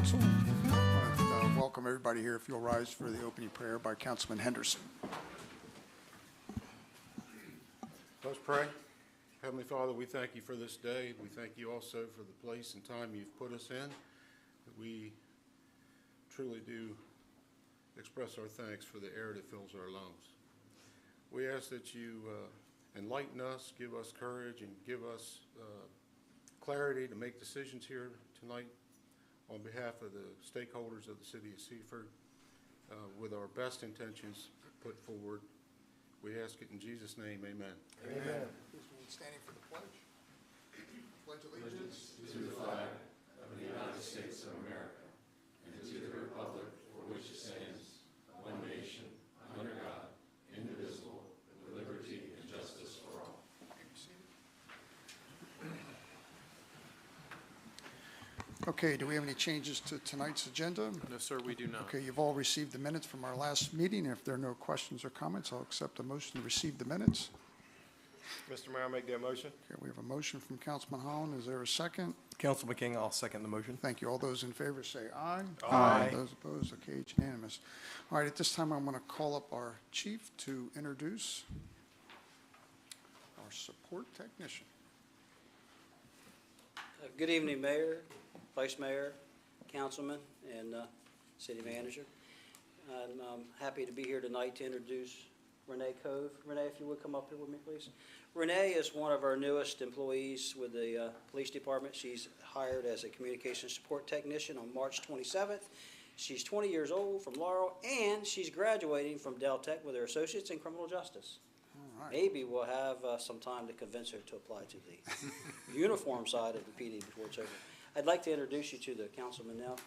Council. I want to welcome everybody here. If you'll rise for the opening prayer by Councilman Henderson. Let's pray. Heavenly Father, we thank you for this day. We thank you also for the place and time you've put us in. We truly do express our thanks for the air that fills our lungs. We ask that you enlighten us, give us courage, and give us clarity to make decisions here tonight on behalf of the stakeholders of the city of Seaford, with our best intentions put forward. We ask it in Jesus' name, amen. Amen. Standing for the pledge. Pledge allegiance to the flag of the United States of America and to the republic for which it stands, one nation, under God, indivisible, with liberty and justice for all. Okay, do we have any changes to tonight's agenda? No, sir, we do not. Okay, you've all received the minutes from our last meeting. If there are no questions or comments, I'll accept a motion to receive the minutes. Mr. Mayor, I make that motion. Okay, we have a motion from Councilman Holland. Is there a second? Councilman King, I'll second the motion. Thank you. All those in favor say aye. Aye. Those opposed, okay, it's unanimous. All right, at this time, I'm going to call up our chief to introduce our support technician. Good evening, Mayor, Vice Mayor, Councilman, and City Manager. I'm happy to be here tonight to introduce Renee Cove. Renee, if you would come up here with me, please. Renee is one of our newest employees with the police department. She's hired as a communications support technician on March 27th. She's 20 years old from Laurel, and she's graduating from Del Tech with her associates in criminal justice. All right. Maybe we'll have some time to convince her to apply to the uniform side of the PD before it's over. I'd like to introduce you to the councilman now.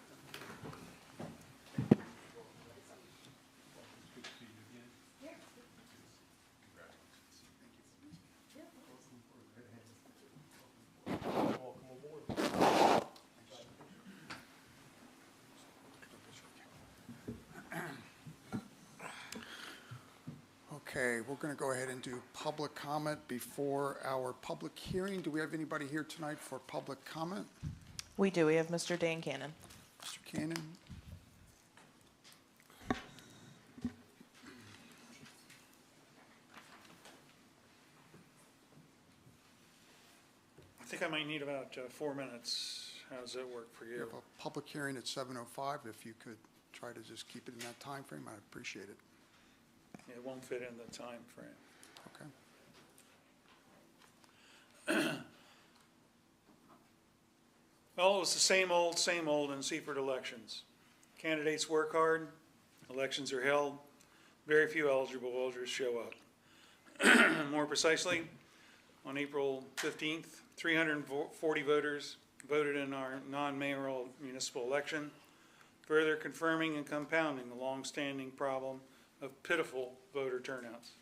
Okay, we're going to go ahead and do public comment before our public hearing. Do we have anybody here tonight for public comment? We do. We have Mr. Dan Cannon. Mr. Cannon? I think I might need about 4 minutes. How does that work for We you? have a public hearing at 7:05. If you could try to just keep it in that time frame, I'd appreciate it. It won't fit in the time frame. Okay. Well, it was the same old in Seaford elections. Candidates work hard, elections are held, very few eligible voters show up. More precisely, on April 15th, 340 voters voted in our non-mayoral municipal election, further confirming and compounding the long-standing problem of pitiful voter turnouts.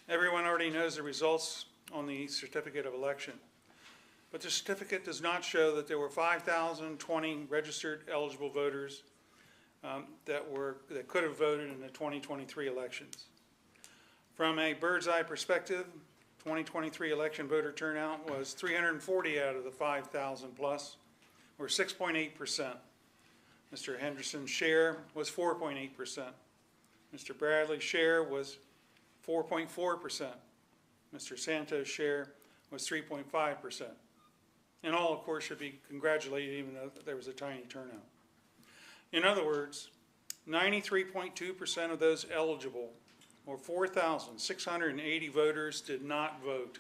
Everyone already knows the results on the certificate of election, but the certificate does not show that there were 5,020 registered eligible voters that could have voted in the 2023 elections. From a bird's eye perspective, 2023 election voter turnout was 340 out of the 5,000 plus, or 6.8%. Mr. Henderson's share was 4.8%. Mr. Bradley's share was 4.4%. Mr. Santos' share was 3.5%. And all, of course, should be congratulated even though there was a tiny turnout. In other words, 93.2% of those eligible, or 4,680 voters, did not vote.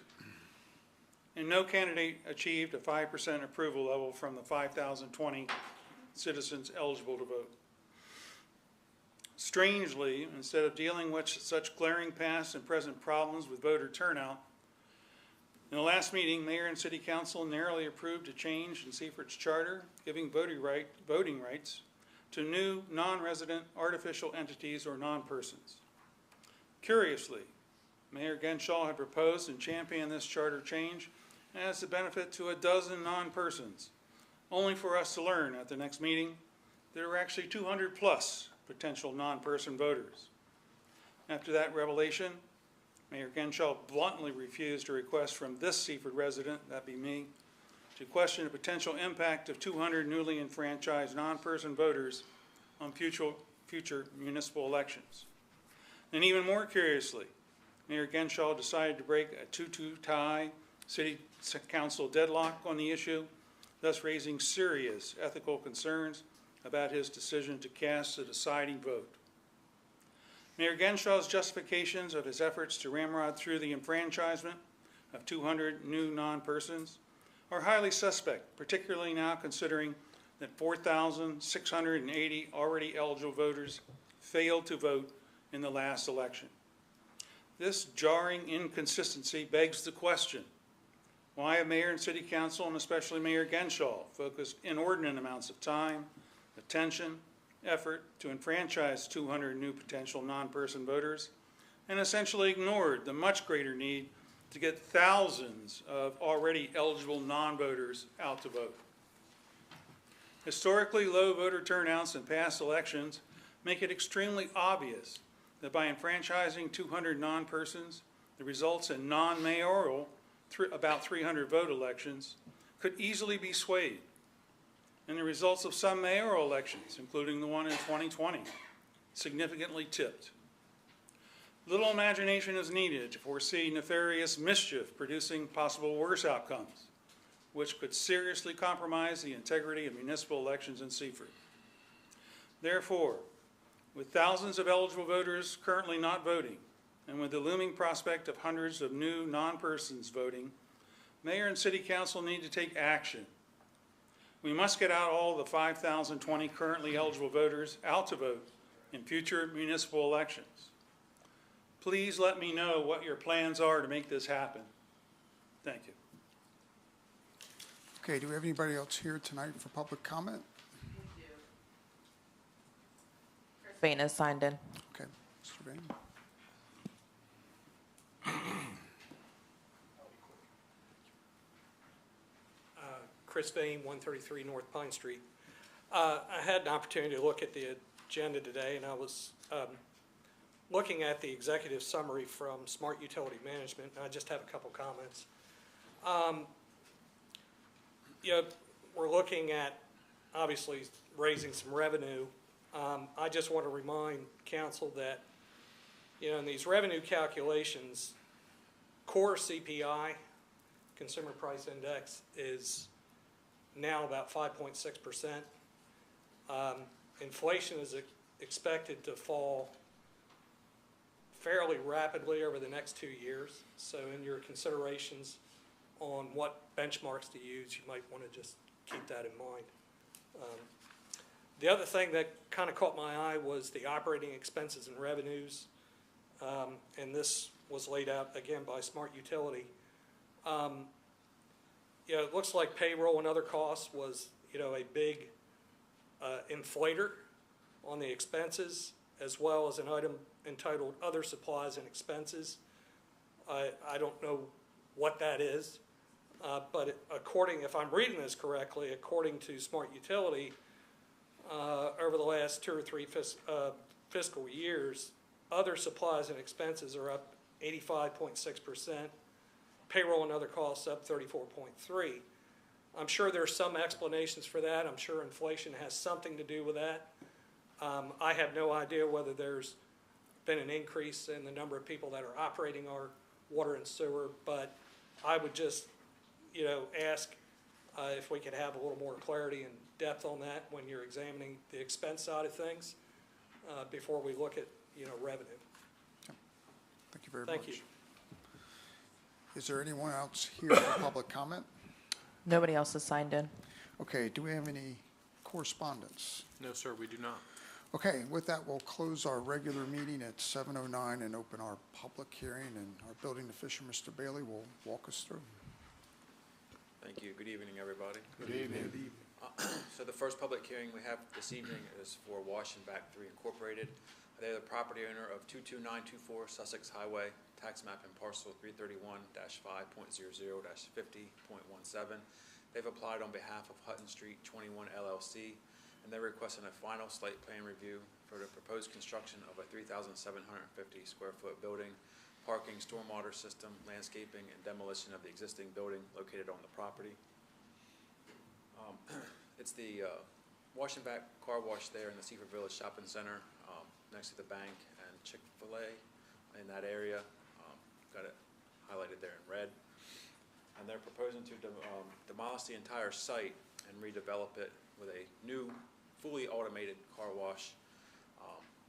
And no candidate achieved a 5% approval level from the 5,020 citizens eligible to vote. Strangely, instead of dealing with such glaring past and present problems with voter turnout, in the last meeting, Mayor and City Council narrowly approved a change in Seaford's charter, giving voting rights to new non-resident artificial entities or non-persons. Curiously, Mayor Genshaw had proposed and championed this charter change as a benefit to a dozen non-persons, only for us to learn at the next meeting there were actually 200 plus potential non-person voters. After that revelation, Mayor Genshaw bluntly refused a request from this Seaford resident, that be me, to question the potential impact of 200 newly enfranchised non-person voters on future municipal elections. And even more curiously, Mayor Genshaw decided to break a 2-2 tie city council deadlock on the issue, thus raising serious ethical concerns about his decision to cast the deciding vote. Mayor Genshaw's justifications of his efforts to ramrod through the enfranchisement of 200 new non-persons are highly suspect, particularly now considering that 4,680 already eligible voters failed to vote in the last election. This jarring inconsistency begs the question, why have Mayor and City Council, and especially Mayor Genshaw, focused inordinate amounts of time, attention, effort to enfranchise 200 new potential non-person voters, and essentially ignored the much greater need to get thousands of already eligible non-voters out to vote? Historically low voter turnouts in past elections make it extremely obvious that by enfranchising 200 non-persons, the results in non-mayoral, about 300 vote elections, could easily be swayed. And the results of some mayoral elections, including the one in 2020, significantly tipped. Little imagination is needed to foresee nefarious mischief producing possible worse outcomes, which could seriously compromise the integrity of municipal elections in Seaford. Therefore, with thousands of eligible voters currently not voting, and with the looming prospect of hundreds of new non-persons voting, Mayor and City Council need to take action. We must get out all the 5,020 currently eligible voters out to vote in future municipal elections. Please let me know what your plans are to make this happen. Thank you. Okay, do we have anybody else here tonight for public comment? Vane is signed in. Okay, Mr. Vane. Chris Vane, 133 North Pine Street. I had an opportunity to look at the agenda today, and I was looking at the executive summary from Smart Utility Management, and I just have a couple comments. We're looking at, obviously, raising some revenue. I just want to remind council that, in these revenue calculations, core CPI, Consumer Price Index, is now about 5.6%. Inflation is expected to fall fairly rapidly over the next 2 years. So in your considerations on what benchmarks to use, you might want to just keep that in mind. The other thing that kind of caught my eye was the operating expenses and revenues. And this was laid out again by Smart Utility. It looks like payroll and other costs was, a big inflator on the expenses, as well as an item entitled Other Supplies and Expenses. I don't know what that is, but if I'm reading this correctly, according to Smart Utility, over the last 2 or 3 fiscal years, other supplies and expenses are up 85.6%. Payroll and other costs up 34.3%. I'm sure there's some explanations for that. I'm sure inflation has something to do with that. I have no idea whether there's been an increase in the number of people that are operating our water and sewer, but I would just, ask if we could have a little more clarity and depth on that when you're examining the expense side of things before we look at, revenue. Thank you very much. Thank you. Is there anyone else here for public comment? Nobody else is signed in. Okay, do we have any correspondence? No, sir, we do not. Okay, with that, we'll close our regular meeting at 7:09 and open our public hearing, and our building official, Mr. Bailey, will walk us through. Thank you. Good evening, everybody. Good evening. So the first public hearing we have this evening is for Wash and Back 3 Incorporated. They're the property owner of 22924 Sussex Highway, tax map and parcel 331-5.00-50.17. They've applied on behalf of Hutton Street 21 LLC, and they're requesting a final site plan review for the proposed construction of a 3,750 square foot building, parking, stormwater system, landscaping, and demolition of the existing building located on the property. It's the wash and back car wash there in the Seaford Village Shopping Center, next to the bank and Chick-fil-A in that area. Got it highlighted there in red. And they're proposing to demolish the entire site and redevelop it with a new, fully automated car wash.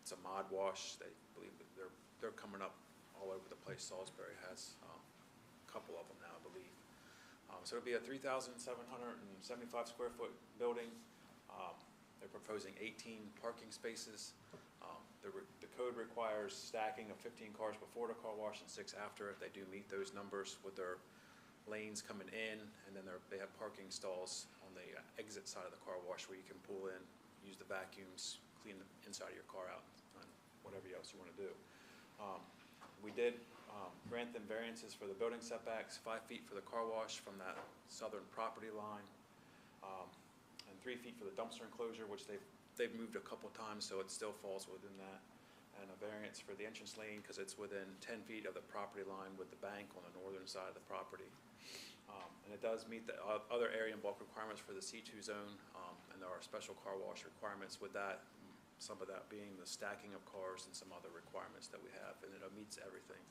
It's a mod wash. They believe that they're coming up all over the place. Salisbury has a couple of them now, I believe. So it'll be a 3,775 square foot building. They're proposing 18 parking spaces. The code requires stacking of 15 cars before the car wash and 6 after if they do meet those numbers with their lanes coming in, and then they have parking stalls on the exit side of the car wash where you can pull in, use the vacuums, clean the inside of your car out, and whatever else you want to do. We did grant them variances for the building setbacks, 5 feet for the car wash from that southern property line, and 3 feet for the dumpster enclosure, which they've moved a couple times, so it still falls within that. And a variance for the entrance lane because it's within 10 feet of the property line with the bank on the northern side of the property. And it does meet the other area and bulk requirements for the C2 zone, and there are special car wash requirements with that, some of that being the stacking of cars and some other requirements that we have, and it meets everything.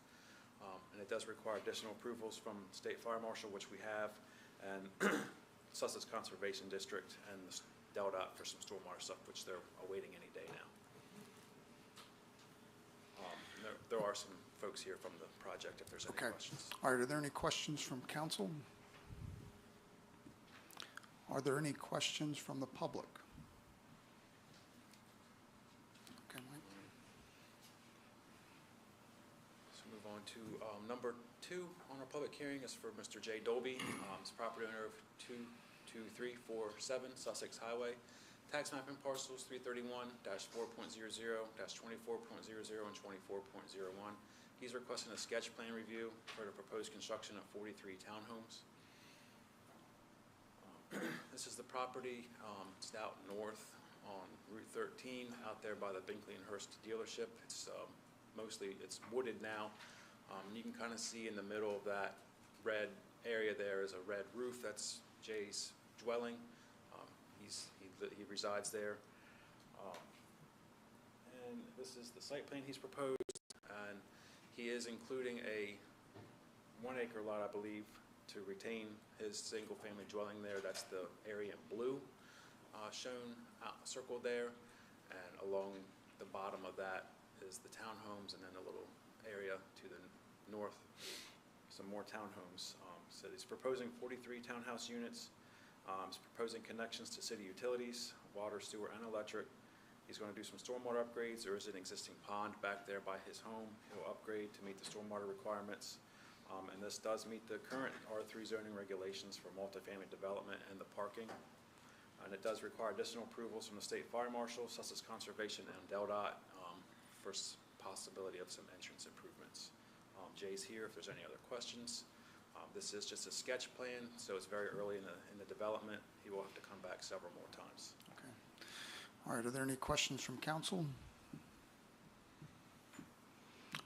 And it does require additional approvals from State Fire Marshal, which we have, and Sussex Conservation District and the DELDOT for some stormwater stuff, which they're awaiting any day now. There are some folks here from the project if there's any Okay. questions. All right, are there any questions from council? Are there any questions from the public? Okay, Mike. So move on to number 2 on our public hearing is for Mr. J. Dolby. He's property owner of 22347 Sussex Highway. Tax map and parcels 331-4.00, -24.00, and 24.01. He's requesting a sketch plan review for the proposed construction of 43 townhomes. This is the property. It's out north on Route 13, out there by the Binkley and Hurst dealership. It's it's wooded now. You can kind of see in the middle of that red area there is a red roof. That's Jay's dwelling. He resides there. And this is the site plan he's proposed, and he is including a 1 acre lot, I believe, to retain his single-family dwelling there. That's the area in blue shown circled there, and along the bottom of that is the townhomes, and then a little area to the north, some more townhomes. So he's proposing 43 townhouse units. He's proposing connections to city utilities, water, sewer, and electric. He's going to do some stormwater upgrades. There is an existing pond back there by his home. He'll upgrade to meet the stormwater requirements. And this does meet the current R3 zoning regulations for multifamily development and the parking. And it does require additional approvals from the State Fire Marshal, Sussex Conservation, and DELDOT for possibility of some entrance improvements. Jay's here if there's any other questions. This is just a sketch plan, so it's very early in the development. He will have to come back several more times. Okay. All right, are there any questions from council?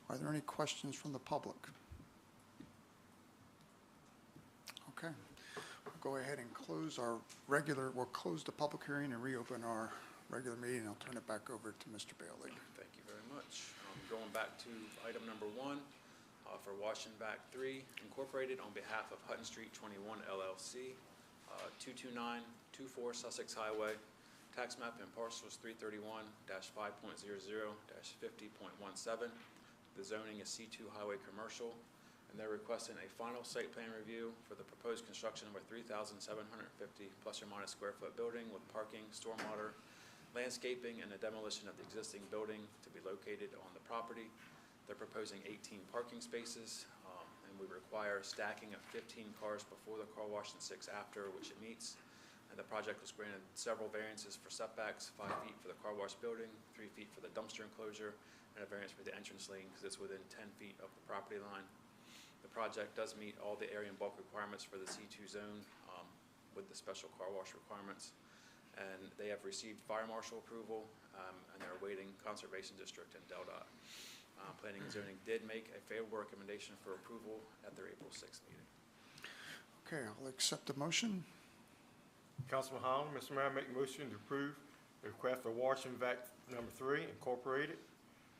Are there any questions from the public? Okay. We'll go ahead and close we'll close the public hearing and reopen our regular meeting. I'll turn it back over to Mr. Bailey. Thank you very much. Going back to item number 1, for Wash and Back 3 Incorporated on behalf of Hutton Street 21 LLC, 22924 Sussex Highway. Tax map and parcels 331-5.00-50.17. The zoning is C2 Highway Commercial, and they're requesting a final site plan review for the proposed construction of a 3,750 plus or minus square foot building with parking, stormwater, landscaping, and the demolition of the existing building to be located on the property. They're proposing 18 parking spaces, and we require stacking of 15 cars before the car wash and 6 after, which it meets. And the project was granted several variances for setbacks, 5 feet for the car wash building, 3 feet for the dumpster enclosure, and a variance for the entrance lane because it's within 10 feet of the property line. The project does meet all the area and bulk requirements for the C2 zone with the special car wash requirements. And they have received fire marshal approval, and they're awaiting Conservation District and DELDOT. Planning and Zoning did make a favorable recommendation for approval at their April 6th meeting. Okay, I'll accept the motion. Councilman Holland, Mr. Mayor, I make a motion to approve the request for Wash and Vac number 3 Incorporated,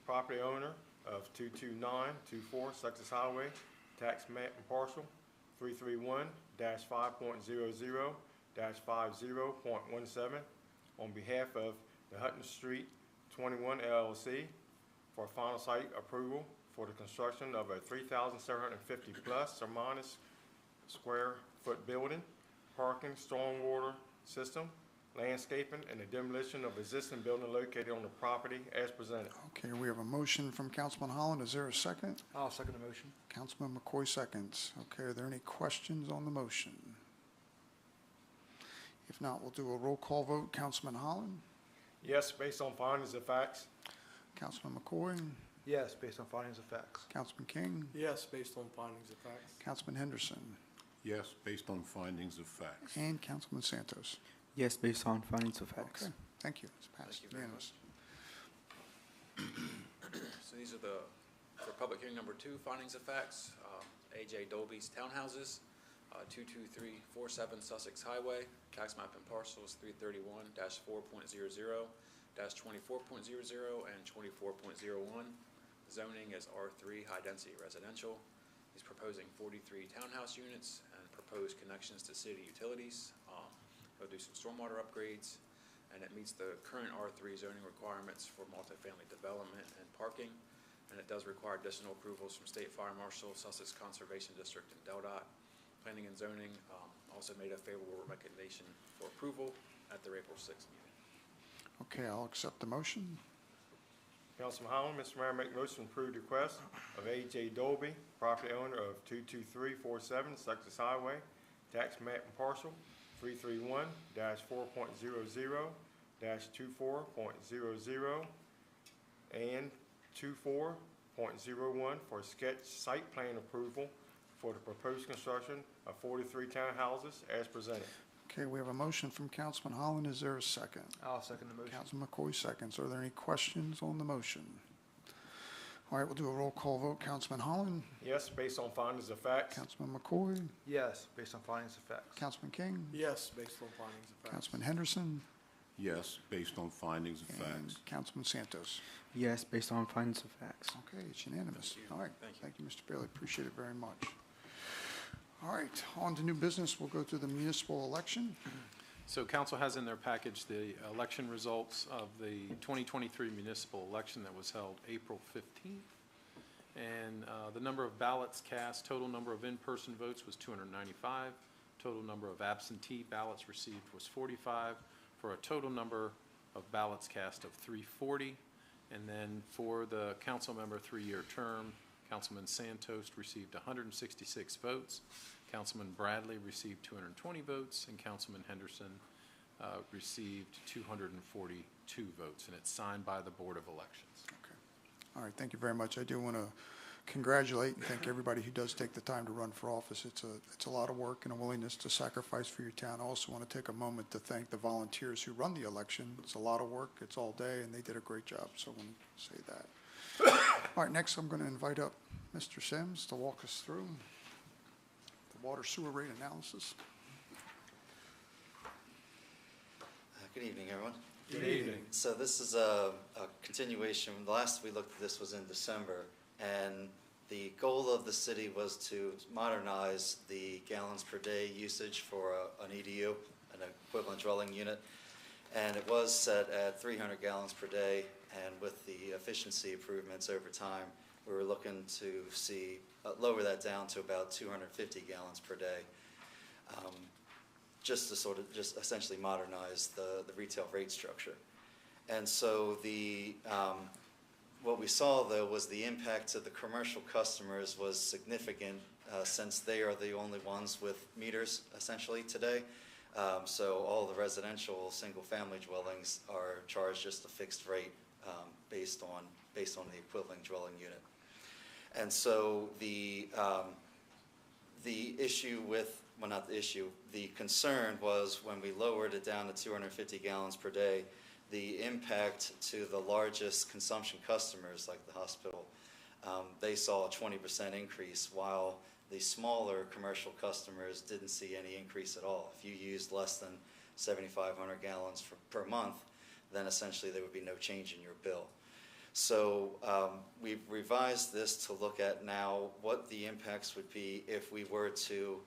property owner of 22924 Success Highway, tax map and parcel 331-5.00-50.17 on behalf of the Hutton Street 21 LLC for final site approval for the construction of a 3,750 plus or minus square foot building, parking, stormwater system, landscaping, and the demolition of existing building located on the property as presented. Okay, we have a motion from Councilman Holland. Is there a second? I'll second the motion. Councilman McCoy seconds. Okay, are there any questions on the motion? If not, we'll do a roll call vote. Councilman Holland? Yes, based on findings of facts. Councilman McCoy? Yes, based on findings of facts. Councilman King? Yes, based on findings of facts. Councilman Henderson? Yes, based on findings of facts. And Councilman Santos? Yes, based on findings of facts. Okay, thank you. It's passed Thank you very unanimous. So these are for public hearing number 2, findings of facts, A.J. Dolby's Townhouses, 22347 Sussex Highway, tax map and parcels 331-4.00, -24.00 and 24.01. Zoning is R3 high density residential. He's proposing 43 townhouse units and proposed connections to city utilities. He'll do some stormwater upgrades, and it meets the current R3 zoning requirements for multifamily development and parking. And it does require additional approvals from State Fire Marshal, Sussex Conservation District, and DelDOT. Planning and Zoning also made a favorable recommendation for approval at their April 6th meeting. Okay, I'll accept the motion. Councilman Holland, Mr. Mayor, I make a motion to approve the request of A.J. Dolby, property owner of 22347 Success Highway, tax map and parcel 331-4.00-24.00 and 24.01 for sketch site plan approval for the proposed construction of 43 townhouses as presented. Okay, we have a motion from Councilman Holland. Is there a second? I'll second the motion. Councilman McCoy seconds. Are there any questions on the motion? All right, we'll do a roll call vote. Councilman Holland? Yes, based on findings of facts. Councilman McCoy? Yes, based on findings of facts. Councilman King? Yes, based on findings of facts. Councilman Henderson? Yes, based on findings of And facts. Councilman Santos? Yes, based on findings of facts. Okay, it's unanimous. Thank you. All right, Thank you. thank you, Mr. Bailey. Appreciate it very much. All right, on to new business. We'll go to the municipal election. So council has in their package the election results of the 2023 municipal election that was held April 15th. And the number of ballots cast, total number of in-person votes was 295. Total number of absentee ballots received was 45, for a total number of ballots cast of 340. And then for the council member 3-year term, Councilman Santos received 166 votes. Councilman Bradley received 220 votes, and Councilman Henderson received 242 votes, and it's signed by the Board of Elections. Okay. All right, thank you very much. I do want to congratulate and thank everybody who does take the time to run for office. It's a lot of work and a willingness to sacrifice for your town. I also want to take a moment to thank the volunteers who run the election. It's a lot of work. It's all day, and they did a great job, so I want to say that. All right, next I'm going to invite up Mr. Sims to walk us through the water sewer rate analysis. Good evening, everyone. Good evening. So this is a continuation. The last we looked at this was in December, and the goal of the city was to modernize the gallons per day usage for an EDU, an equivalent dwelling unit, and it was set at 300 gallons per day, and with the efficiency improvements over time, we were looking to see lower that down to about 250 gallons per day. Just to sort of just essentially modernize the retail rate structure. And so what we saw though was the impact to the commercial customers was significant since they are the only ones with meters essentially today. So all the residential single family dwellings are charged just a fixed rate based on the equivalent dwelling unit. And so the issue with, well, not the issue, the concern was when we lowered it down to 250 gallons per day, the impact to the largest consumption customers like the hospital, they saw a 20% increase, while the smaller commercial customers didn't see any increase at all. If you used less than 7,500 gallons per month, then essentially there would be no change in your bill. So we've revised this to look at now what the impacts would be if we were to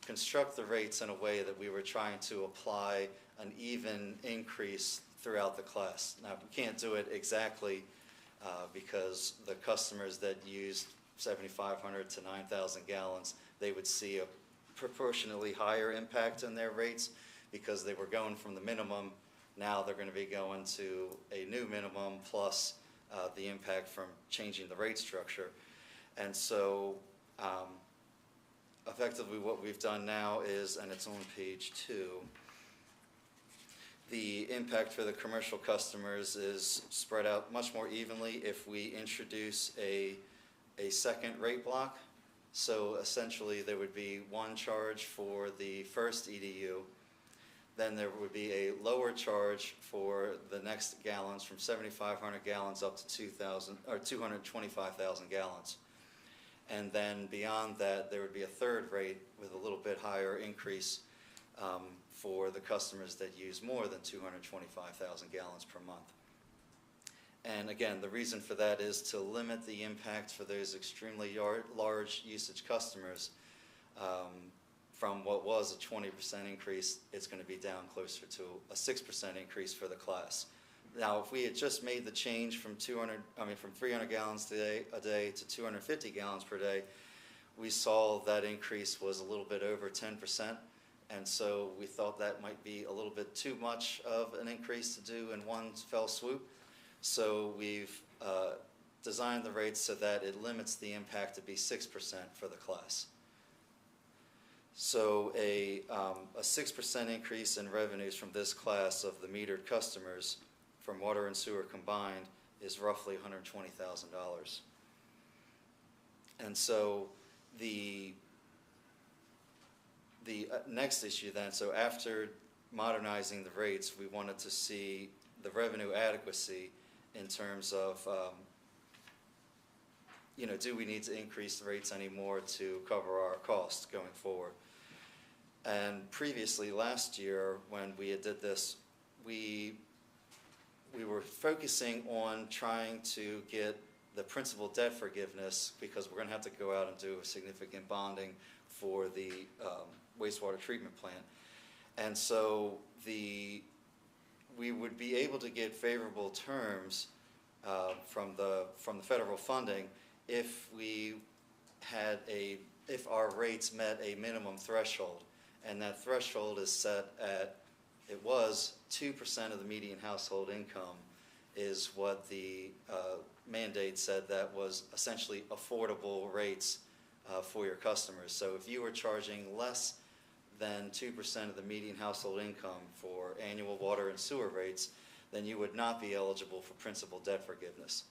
construct the rates in a way that we were trying to apply an even increase throughout the class. Now, we can't do it exactly because the customers that used 7,500 to 9,000 gallons, they would see a proportionally higher impact in their rates because they were going from the minimum. Now they're going to be going to a new minimum plus the impact from changing the rate structure. And so effectively what we've done now is, and it's on page 2, the impact for the commercial customers is spread out much more evenly if we introduce a second rate block. So essentially there would be one charge for the first EDU, then there would be a lower charge for the next gallons from 7,500 gallons up to 2,000 or 225,000 gallons. And then beyond that, there would be a third rate with a little bit higher increase for the customers that use more than 225,000 gallons per month. And again, the reason for that is to limit the impact for those extremely large usage customers. From what was a 20% increase, it's going to be down closer to a 6% increase for the class. Now, if we had just made the change from 300 gallons a day to 250 gallons per day, we saw that increase was a little bit over 10%. And so we thought that might be a little bit too much of an increase to do in one fell swoop. So we've designed the rates so that it limits the impact to be 6% for the class. So a 6% increase in revenues from this class of the metered customers from water and sewer combined is roughly $120,000. And so the next issue then, so after modernizing the rates, we wanted to see the revenue adequacy in terms of, do we need to increase the rates anymore to cover our costs going forward? And previously, last year, when we did this, we were focusing on trying to get the principal debt forgiveness because we're going to have to go out and do a significant bonding for the wastewater treatment plant. And so we would be able to get favorable terms from the federal funding if our rates met a minimum threshold. And that threshold is set at, it was 2% of the median household income is what the mandate said that was essentially affordable rates for your customers. So if you were charging less than 2% of the median household income for annual water and sewer rates, then you would not be eligible for principal debt forgiveness.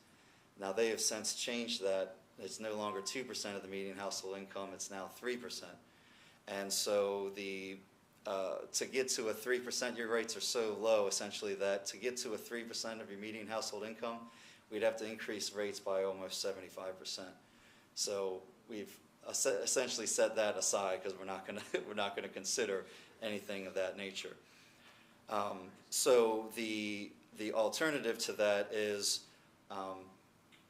Now they have since changed that. It's no longer 2% of the median household income, it's now 3%. And so to get to a 3%, your rates are so low essentially that to get to a 3% of your median household income, we'd have to increase rates by almost 75%. So we've essentially set that aside because we're not going to consider anything of that nature. So the alternative to that is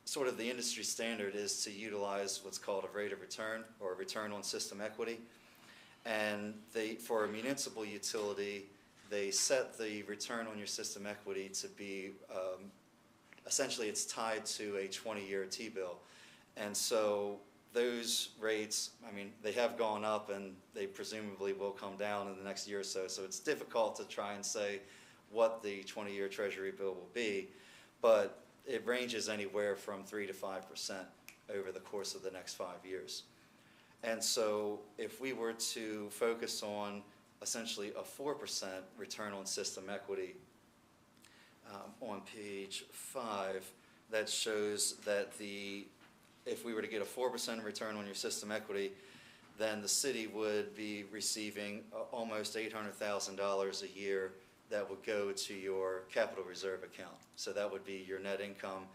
sort of the industry standard is to utilize what's called a rate of return or a return on system equity. And for a municipal utility, they set the return on your system equity to be, essentially it's tied to a 20-year T-bill. And so those rates, they have gone up and they presumably will come down in the next year or so. So it's difficult to try and say what the 20-year Treasury bill will be, but it ranges anywhere from 3 to 5% over the course of the next 5 years. And so if we were to focus on essentially a 4% return on system equity on page 5, that shows that if we were to get a 4% return on your system equity, then the city would be receiving almost $800,000 a year that would go to your capital reserve account. So that would be your net income.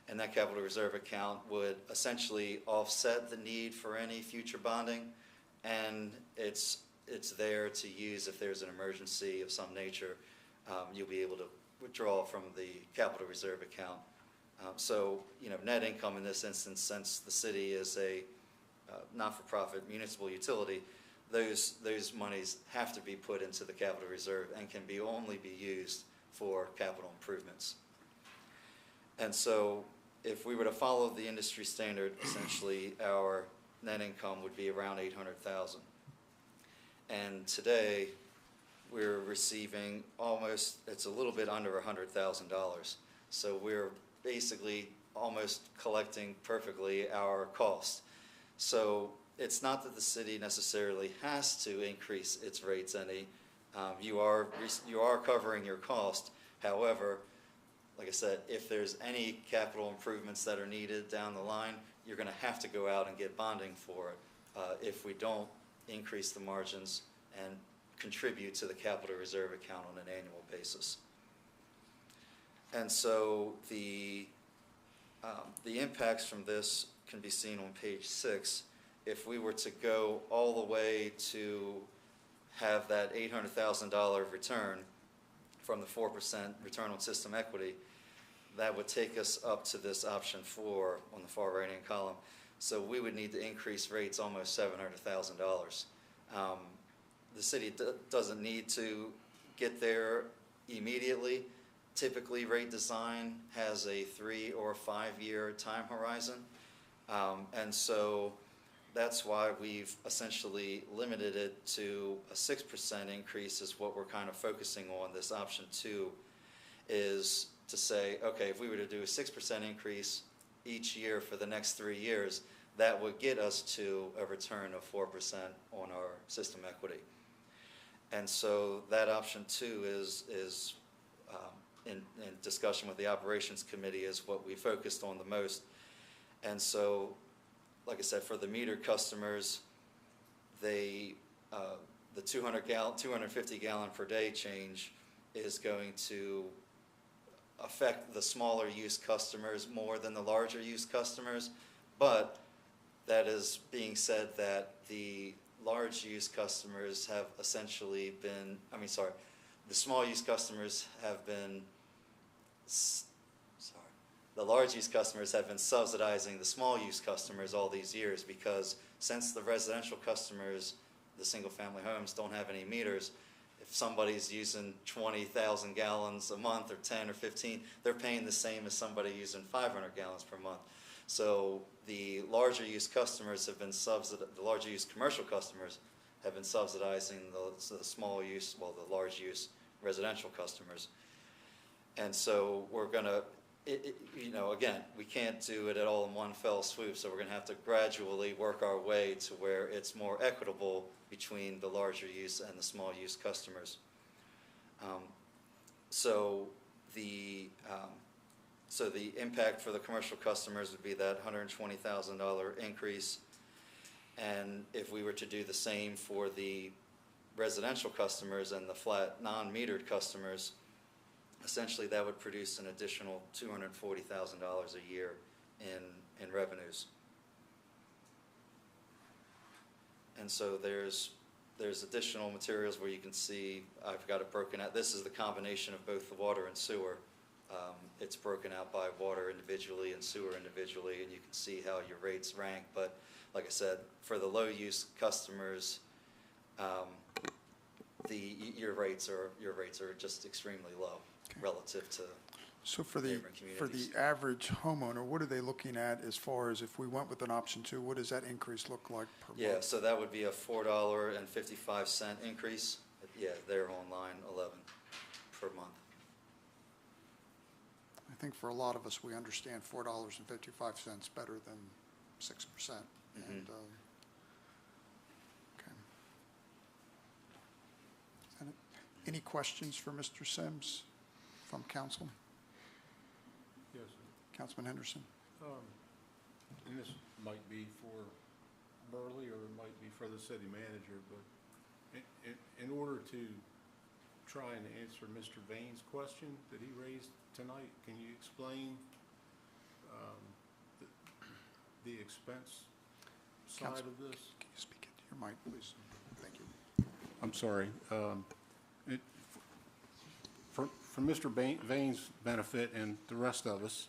And that capital reserve account would essentially offset the need for any future bonding. And it's it's there to use if there's an emergency of some nature. You'll be able to withdraw from the capital reserve account. So, net income in this instance, since the city is a not-for-profit municipal utility, those monies have to be put into the capital reserve and can only be used for capital improvements. And so if we were to follow the industry standard, essentially our net income would be around $800,000. And today we're receiving it's a little bit under $100,000. So we're basically almost collecting perfectly our cost. So it's not that the city necessarily has to increase its rates any. You are covering your cost. However, like I said, if there's any capital improvements that are needed down the line, you're going to have to go out and get bonding for it if we don't increase the margins and contribute to the capital reserve account on an annual basis. And so the impacts from this can be seen on page 6. If we were to go all the way to have that $800,000 return from the 4% return on system equity, that would take us up to this option 4 on the far right-hand column. So we would need to increase rates almost $700,000. The city doesn't need to get there immediately. Typically, rate design has a 3 or 5 year time horizon. And so that's why we've essentially limited it to a 6% increase is what we're kind of focusing on. This option 2 is to say, okay, if we were to do a 6% increase each year for the next 3 years, that would get us to a return of 4% on our system equity. And so that option 2 is in discussion with the operations committee is what we focused on the most. And so, like I said, for the metered customers, the 250 gallon per day change is going to affect the smaller use customers more than the larger use customers. But that is being said that the large use customers have essentially been, the small use customers have been, the large use customers have been subsidizing the small use customers all these years, because since the residential customers, the single family homes, don't have any meters, if somebody's using 20,000 gallons a month or 10 or 15, they're paying the same as somebody using 500 gallons per month. So the larger use customers have been the larger use commercial customers have been subsidizing the small use, well, the large use residential customers. And so we're going to, again, we can't do it at all in one fell swoop, so we're going to have to gradually work our way to where it's more equitable between the larger use and the small use customers. So the impact for the commercial customers would be that $120,000 increase. And if we were to do the same for the residential customers and the flat non-metered customers, essentially that would produce an additional $240,000 a year in revenues. And so there's additional materials where you can see, I've got it broken out. This is the combination of both the water and sewer. It's broken out by water individually and sewer individually, and you can see how your rates rank. But like I said, for the low use customers, your rates are just extremely low relative to So for neighboring the communities. average homeowner, what are they looking at as far as if we went with an option 2, what does that increase look like per month? Yeah, so that would be a $4.55 increase. Yeah, they're on line 11 per month. I think for a lot of us, we understand $4.55 better than 6%. Mm-hmm. And, okay. Is that it? Any questions for Mr. Sims from council? Yes, sir. Councilman Henderson? And this might be for Burley or it might be for the city manager, but in order to try and answer Mr. Vane's question that he raised tonight, can you explain the expense side of this? Can you speak into your mic, please? Thank you. I'm sorry. it- For Mr. Vane's benefit and the rest of us,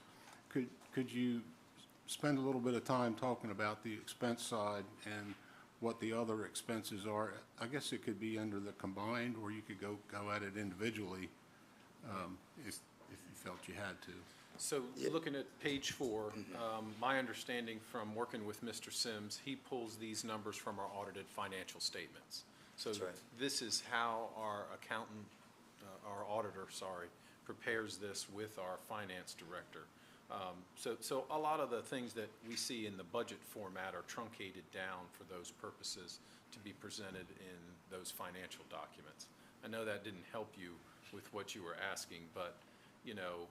could you spend a little bit of time talking about the expense side and what the other expenses are? I guess it could be under the combined, or you could go at it individually, if you felt you had to. So looking at page 4, my understanding from working with Mr. Sims, he pulls these numbers from our audited financial statements. So That's right. this is how our accountant, our auditor, sorry, prepares this with our finance director. So a lot of the things that we see in the budget format are truncated down for those purposes to be presented in those financial documents. I know that didn't help you with what you were asking, but, you know,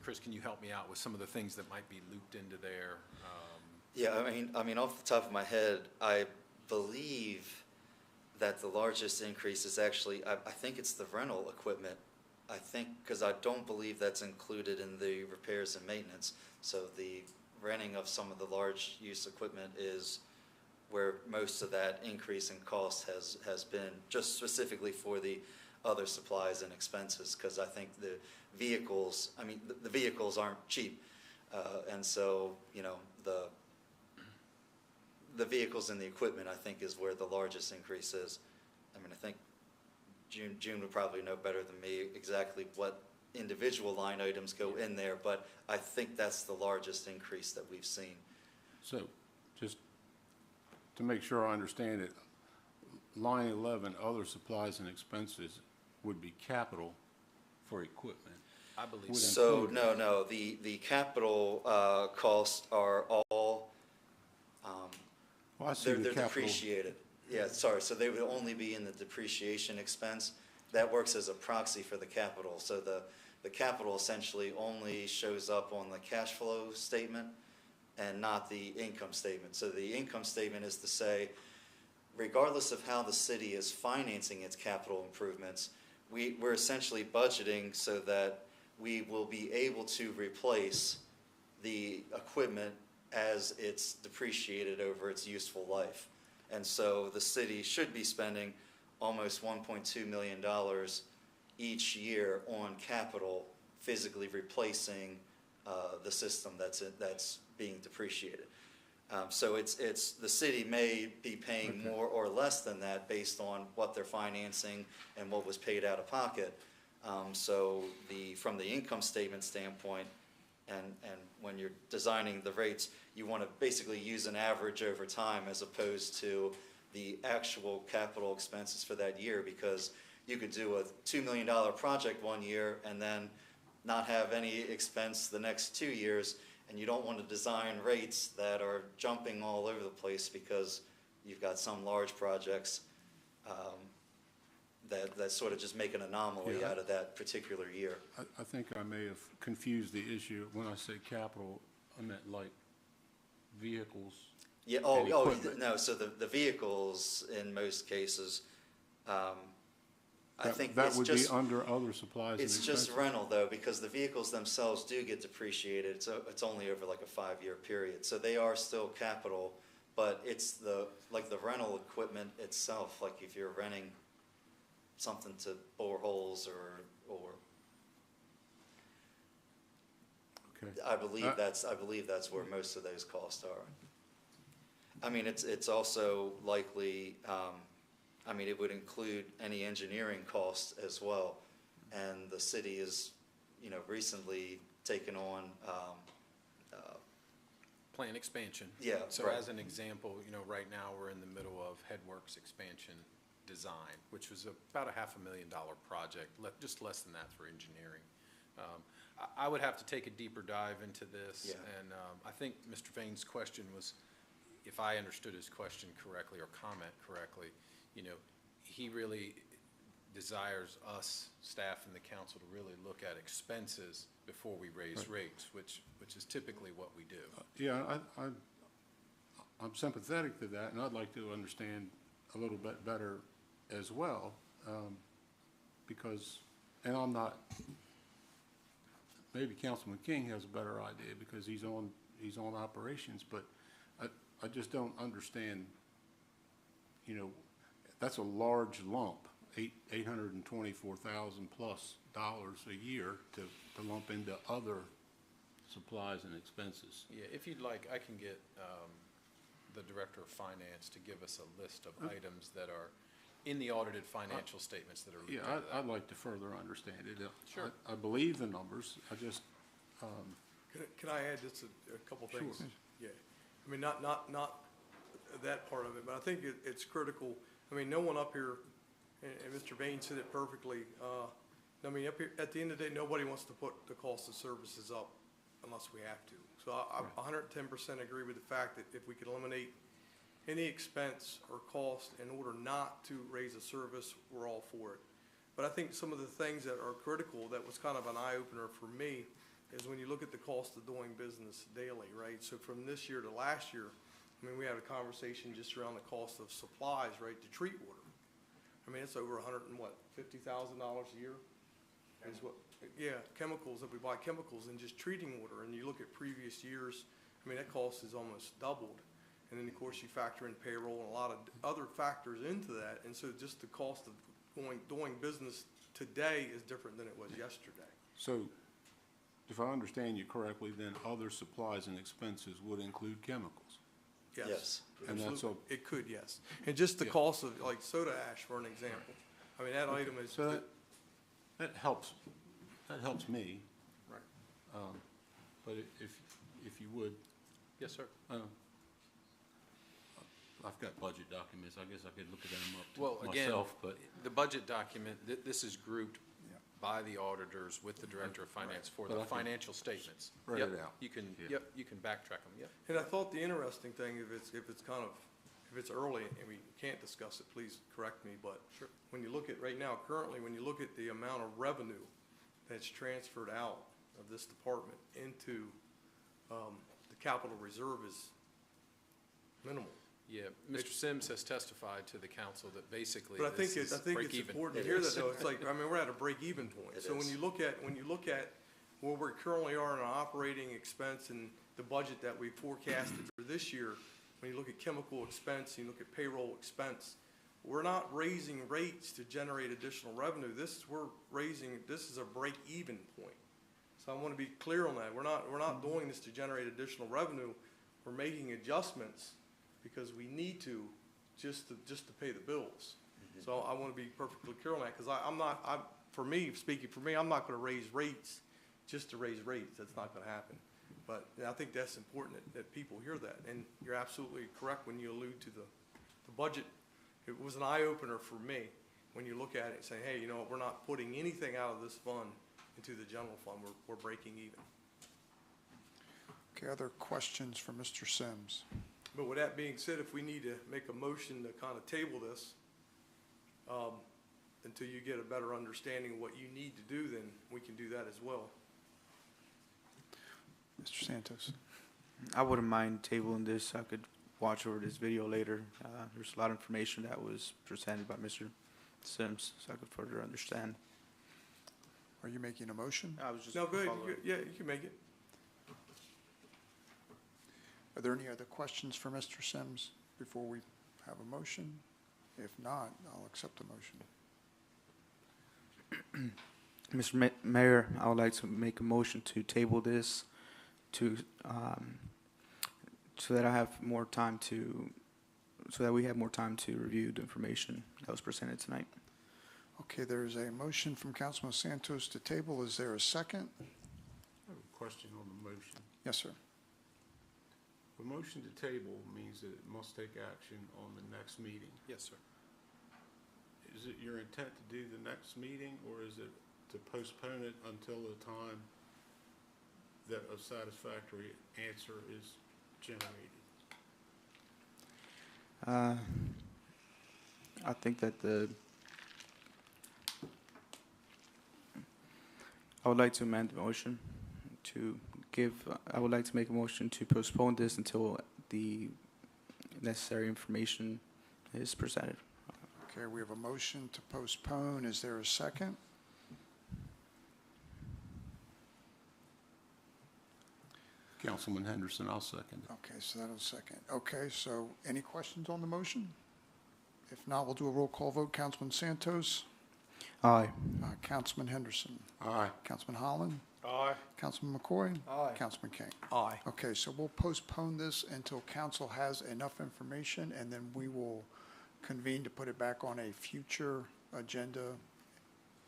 Chris, can you help me out with some of the things that might be looped into there? Yeah, I mean, off the top of my head, I believe that the largest increase is actually, I think it's the rental equipment. I think, because I don't believe that's included in the repairs and maintenance. So the renting of some of the large use equipment is where most of that increase in cost has been, just specifically for the other supplies and expenses, because I think the vehicles, the vehicles aren't cheap. And so, you know, the vehicles and the equipment, I think, is where the largest increase is. I mean, I think June would probably know better than me exactly what individual line items go in there, but I think that's the largest increase that we've seen. So, just to make sure I understand it, line 11, other supplies and expenses, would be capital for equipment. I believe So, no, the capital costs are all, Well, I see the they're capital. depreciated. Yeah, sorry, so they would only be in the depreciation expense. That works as a proxy for the capital. So the capital essentially only shows up on the cash flow statement and not the income statement. So the income statement is to say, regardless of how the city is financing its capital improvements, we're essentially budgeting so that we will be able to replace the equipment as it's depreciated over its useful life. And so the city should be spending almost $1.2 million each year on capital, physically replacing the system that's being depreciated. So it's the city may be paying more or less than that based on what they're financing and what was paid out of pocket. So from the income statement standpoint, and when you're designing the rates, you want to basically use an average over time as opposed to the actual capital expenses for that year, because you could do a $2 million project one year and then not have any expense the next 2 years, and you don't want to design rates that are jumping all over the place because you've got some large projects that sort of just make an anomaly out of that particular year. I think I may have confused the issue. When I say capital, I meant like vehicles. Yeah, and equipment. no, so the vehicles in most cases, I think That it's would just, be under other supplies and it's expenses? just rental though, because the vehicles themselves do get depreciated, so it's only over like a 5-year period. So they are still capital, but it's the rental equipment itself, like if you're renting something to bore holes or Okay. I believe that's where most of those costs are. I mean, it's also likely, it would include any engineering costs as well. And the city has, recently taken on, Plan expansion. Yeah, So right. as an example, right now, we're in the middle of Headworks expansion design, which was about a $500,000 project, just less than that for engineering. I would have to take a deeper dive into this. Yeah. And I think Mr. Vane's question was, if I understood his question correctly or comment correctly, he really desires us, staff and the council, to really look at expenses before we raise rates, which is typically what we do. Yeah, I'm sympathetic to that, and I'd like to understand a little bit better as well, because, and I'm not, maybe Councilman King has a better idea because he's on operations, but I just don't understand, that's a large lump, $824,000 plus a year to lump into other supplies and expenses. Yeah, if you'd like, I can get the Director of Finance to give us a list of items that are in the audited financial statements that are Yeah, related to that. I'd like to further understand it. Sure. I believe the numbers, I just, Can I add just a couple things? Sure. Yeah, I mean, not that part of it, but I think it's critical. I mean, no one up here, and Mr. Bain said it perfectly. I mean, up here, at the end of the day, nobody wants to put the cost of services up unless we have to. So I 110% agree with the fact that if we could eliminate any expense or cost in order not to raise a service, we're all for it. But I think some of the things that are critical, that was kind of an eye-opener for me, is when you look at the cost of doing business daily, right? So from this year to last year, I mean, we had a conversation just around the cost of supplies, right, to treat water. I mean, it's over $50,000 a year is what, yeah, chemicals, that we buy chemicals and just treating water. And you look at previous years, I mean, that cost is almost doubled. And then, of course, you factor in payroll and a lot of other factors into that. And so just the cost of doing business today is different than it was yesterday. so if I understand you correctly, then other supplies and expenses would include chemicals. Yes. And that's Absolutely. It could, yes. And just the cost of, like, soda ash, for an example. I mean, that item is. So that helps me. Right. But if you would, Yes, sir. I've got budget documents, I guess I could look at them Well, up again, myself, but. the budget document, this is grouped by the auditors with the Director of Finance for But the I can financial statements. spread Yep, it out. You can, Yeah. yep, you can backtrack them, yep. And I thought the interesting thing, if it's early and we can't discuss it, please correct me, but Sure. when you look at right now, currently, when you look at the amount of revenue that's transferred out of this department into the capital reserve is minimal. Yeah, Mr. Sims has testified to the council that basically But I think this it's is break it's even. important to It hear is. that, though. It's like, I mean, we're at a break-even point. It So when is. you look at where we currently are in our operating expense and the budget that we forecasted for this year, when you look at chemical expense, you look at payroll expense, we're not raising rates to generate additional revenue. This is a break-even point. So I want to be clear on that. We're not doing this to generate additional revenue. We're making adjustments because we need to, just to pay the bills. So I want to be perfectly clear on that, because I'm not, speaking for me, I'm not going to raise rates just to raise rates. That's not going to happen. But I think that's important that people hear that. And you're absolutely correct when you allude to the budget. It was an eye-opener for me when you look at it and say, hey, you know what, we're not putting anything out of this fund into the general fund. We're breaking even. Okay, other questions for Mr. Sims? But with that being said, if we need to make a motion to kind of table this until you get a better understanding of what you need to do, then we can do that as well. Mr. Santos? I wouldn't mind tabling this. I could watch over this video later. There's a lot of information that was presented by Mr. Sims, so I could further understand. Are you making a motion? I was just No, go ahead. following. Yeah, you can make it. Are there any other questions for Mr. Sims before we have a motion? If not, I'll accept the motion. Mr. Mayor, I would like to make a motion to table this to, so that we have more time to review the information that was presented tonight. Okay, there's a motion from Councilman Santos to table. Is there a second? I have a question on the motion. Yes, sir. A motion to table means that it must take action on the next meeting. Yes, sir. Is it your intent to do the next meeting, or is it to postpone it until the time that a satisfactory answer is generated? I think that I would like to amend the motion to I would like to make a motion to postpone this until the necessary information is presented. Okay, we have a motion to postpone. Is there a second? Councilman Henderson, I'll second it. Okay, so that'll second. Okay, so any questions on the motion? If not, we'll do a roll call vote. Councilman Santos, Aye. Councilman Henderson, Aye. Councilman Holland, Aye. Councilman McCoy, Aye. Councilman King. Aye. Okay, so we'll postpone this until council has enough information, and then we will convene to put it back on a future agenda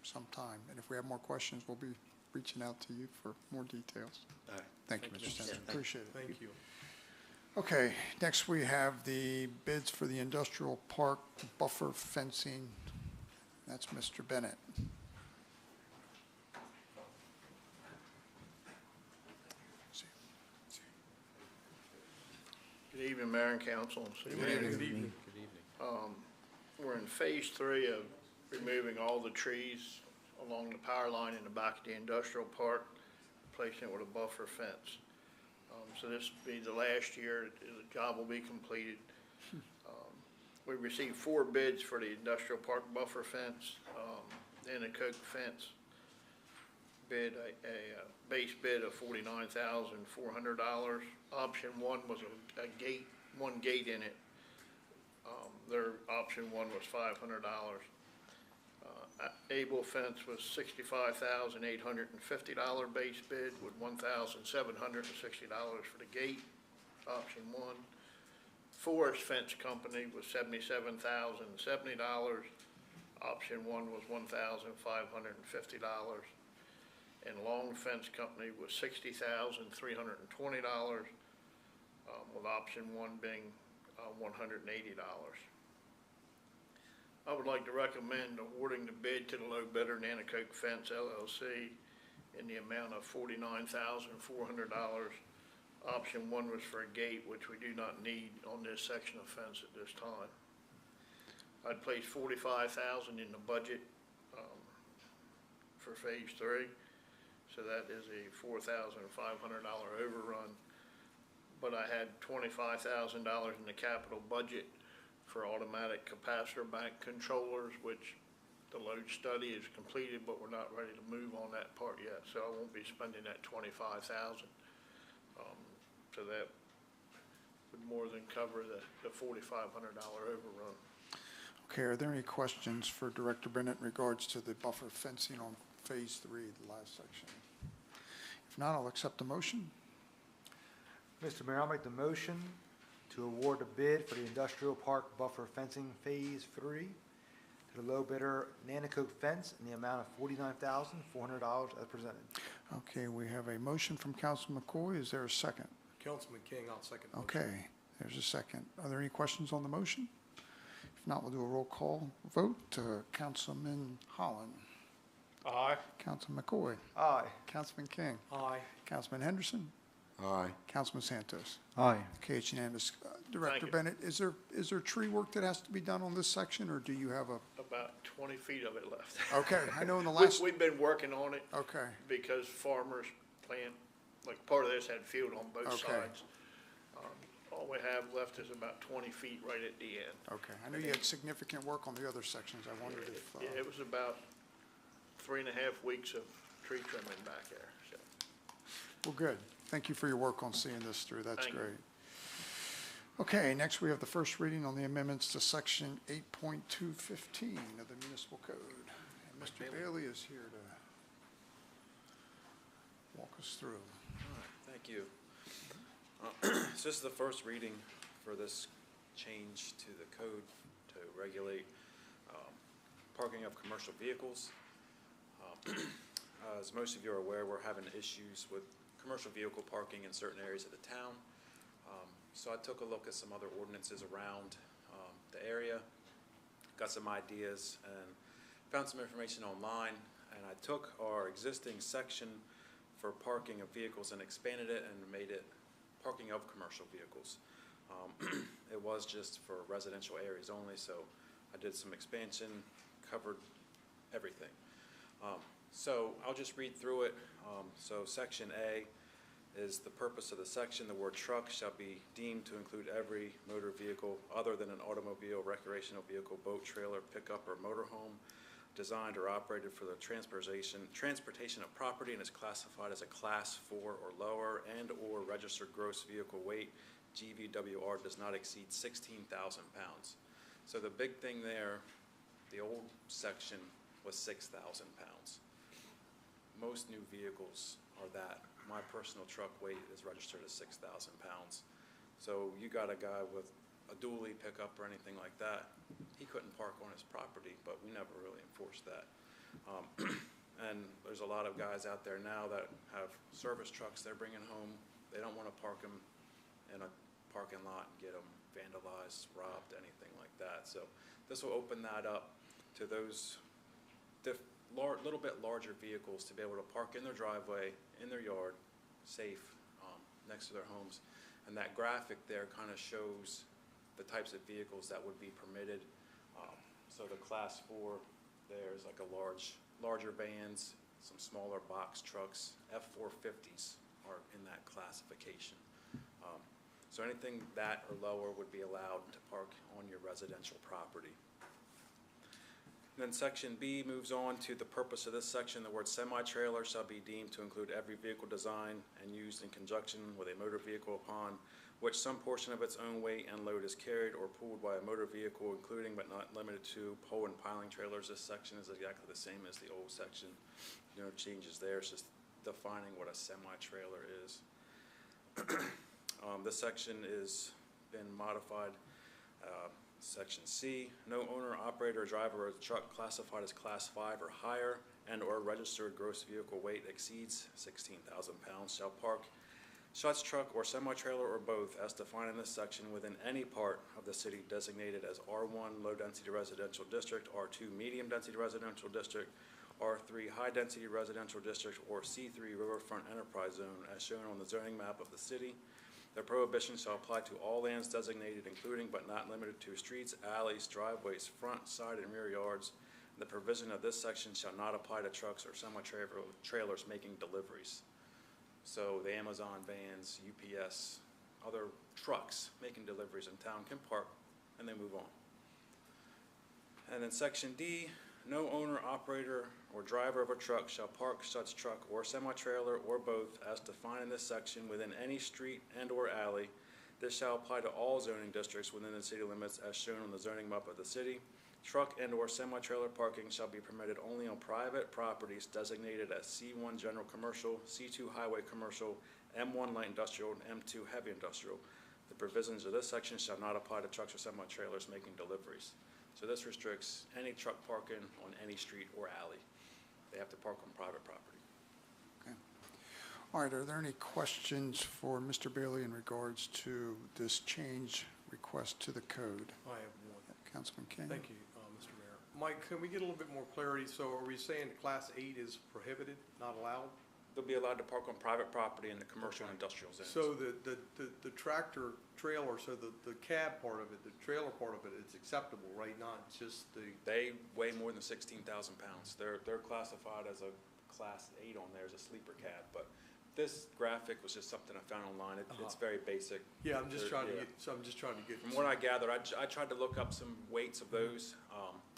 sometime. And if we have more questions, we'll be reaching out to you for more details. All right. Thank you, Mr. Stenson. Appreciate it. Thank you. Okay, next we have the bids for the industrial park buffer fencing. That's Mr. Bennett. Good evening, Mayor and Council. Good evening. Good evening. We're in phase 3 of removing all the trees along the power line in the back of the industrial park, replacing it with a buffer fence. So this will be the last year the job will be completed. We received 4 bids for the industrial park buffer fence, and a coke fence bid, a base bid of $49,400. Option 1 was a gate, one gate in it. Their option 1 was $500. Able fence was $65,850 base bid with $1,760 for the gate, option 1. Forest Fence Company was $77,070. Option 1 was $1,550. And Long Fence Company was $60,320, with option 1 being $180. I would like to recommend awarding the bid to the low bidder, Nanacoke Fence LLC, in the amount of $49,400. Option 1 was for a gate, which we do not need on this section of fence at this time. I'd place $45,000 in the budget for phase 3, so that is a $4,500 overrun. But I had $25,000 in the capital budget for automatic capacitor bank controllers, which the load study is completed, but we're not ready to move on that part yet, so I won't be spending that $25,000. So that would more than cover the $4,500 overrun. Okay, are there any questions for Director Bennett in regards to the buffer fencing on phase 3, the last section? If not, I'll accept the motion. Mr. Mayor, I'll make the motion to award the bid for the industrial park buffer fencing phase 3 to the low bidder Nanacoke Fence in the amount of $49,400 as presented. Okay, we have a motion from Councilman McCoy. Is there a second? Councilman King, I'll second the motion. Okay, there's a second. Are there any questions on the motion? If not, we'll do a roll call vote. Councilman Holland. Aye. Councilman McCoy. Aye. Councilman King. Aye. Councilman Henderson. Aye. Councilman Santos. Aye. Okay, it's unanimous. Director you. Bennett, is there tree work that has to be done on this section, or do you have a? About 20 feet of it left. Okay, I know in the last. We've been working on it Okay, because farmers plant, like part of this had field on both Okay. sides. All we have left is about 20 feet right at the end. okay. I know you had significant work on the other sections. I wondered if. Yeah, it was about 3.5 weeks of tree trimming back there, so. Well, good. Thank you for your work on seeing this through. That's Thank you. great. Okay, next we have the first reading on the amendments to section 8.215 of the municipal code. And Mr. Bailey is here to walk us through. Thank you. So this is the first reading for this change to the code to regulate parking of commercial vehicles. As most of you are aware, we're having issues with commercial vehicle parking in certain areas of the town. So I took a look at some other ordinances around the area, got some ideas, and found some information online. And I took our existing section for parking of vehicles and expanded it and made it parking of commercial vehicles. It was just for residential areas only, so I did some expansion, covered everything. So I'll just read through it. So section A is the purpose of the section. The word truck shall be deemed to include every motor vehicle other than an automobile, recreational vehicle, boat, trailer, pickup, or motorhome designed or operated for the transportation of property and is classified as a class 4 or lower and or registered gross vehicle weight, GVWR, does not exceed 16,000 pounds. So the big thing there, the old section was 6,000 pounds. Most new vehicles are that. My personal truck weight is registered as 6,000 pounds. So you got a guy with a dually pickup or anything like that, he couldn't park on his property, but we never really enforced that. And there's a lot of guys out there now that have service trucks they're bringing home. They don't want to park them in a parking lot and get them vandalized, robbed, anything like that. So this will open that up to those little bit larger vehicles to be able to park in their driveway, in their yard, safe, next to their homes. And that graphic there kind of shows the types of vehicles that would be permitted. So the class 4, there's like a larger vans, some smaller box trucks, F-450s are in that classification. So anything that or lower would be allowed to park on your residential property. Then section B moves on to the purpose of this section. The word semi-trailer shall be deemed to include every vehicle designed and used in conjunction with a motor vehicle upon which some portion of its own weight and load is carried or pulled by a motor vehicle, including but not limited to pole and piling trailers. This section is exactly the same as the old section. No changes there. It's just defining what a semi-trailer is. This section is been modified. Section C, no owner, operator, or driver of a truck classified as class 5 or higher and or registered gross vehicle weight exceeds 16,000 pounds shall park such truck or semi-trailer or both as defined in this section within any part of the city designated as R1 low-density residential district, R2 medium-density residential district, R3 high-density residential district, or C3 riverfront enterprise zone as shown on the zoning map of the city. The prohibition shall apply to all lands designated including but not limited to streets, alleys, driveways, front, side, and rear yards. The provision of this section shall not apply to trucks or semi-trailers making deliveries. So the Amazon vans, UPS, other trucks making deliveries in town can park and they move on. And then section D, no owner, operator, or driver of a truck shall park such truck or semi-trailer or both as defined in this section within any street and or alley. This shall apply to all zoning districts within the city limits as shown on the zoning map of the city. Truck and or semi-trailer parking shall be permitted only on private properties designated as C1 general commercial, C2 highway commercial, M1 light industrial, and M2 heavy industrial. The provisions of this section shall not apply to trucks or semi-trailers making deliveries. So this restricts any truck parking on any street or alley. They have to park on private property. Okay. All right, are there any questions for Mr. Bailey in regards to this change request to the code? I have one. Councilman King? Thank you, Mr. Mayor. Mike, can we get a little bit more clarity? So are we saying class 8 is prohibited, not allowed? They'll be allowed to park on private property in the commercial and industrial zones. So the tractor trailer, so the cab part of it, the trailer part of it, it's acceptable, right? Not just the, They weigh more than 16,000 pounds. They're classified as a class 8 on there as a sleeper cab, but this graphic was just something I found online. It's very basic. yeah, I'm just trying to Yeah. get, so I'm just trying to get. From what I gathered, I tried to look up some weights of those,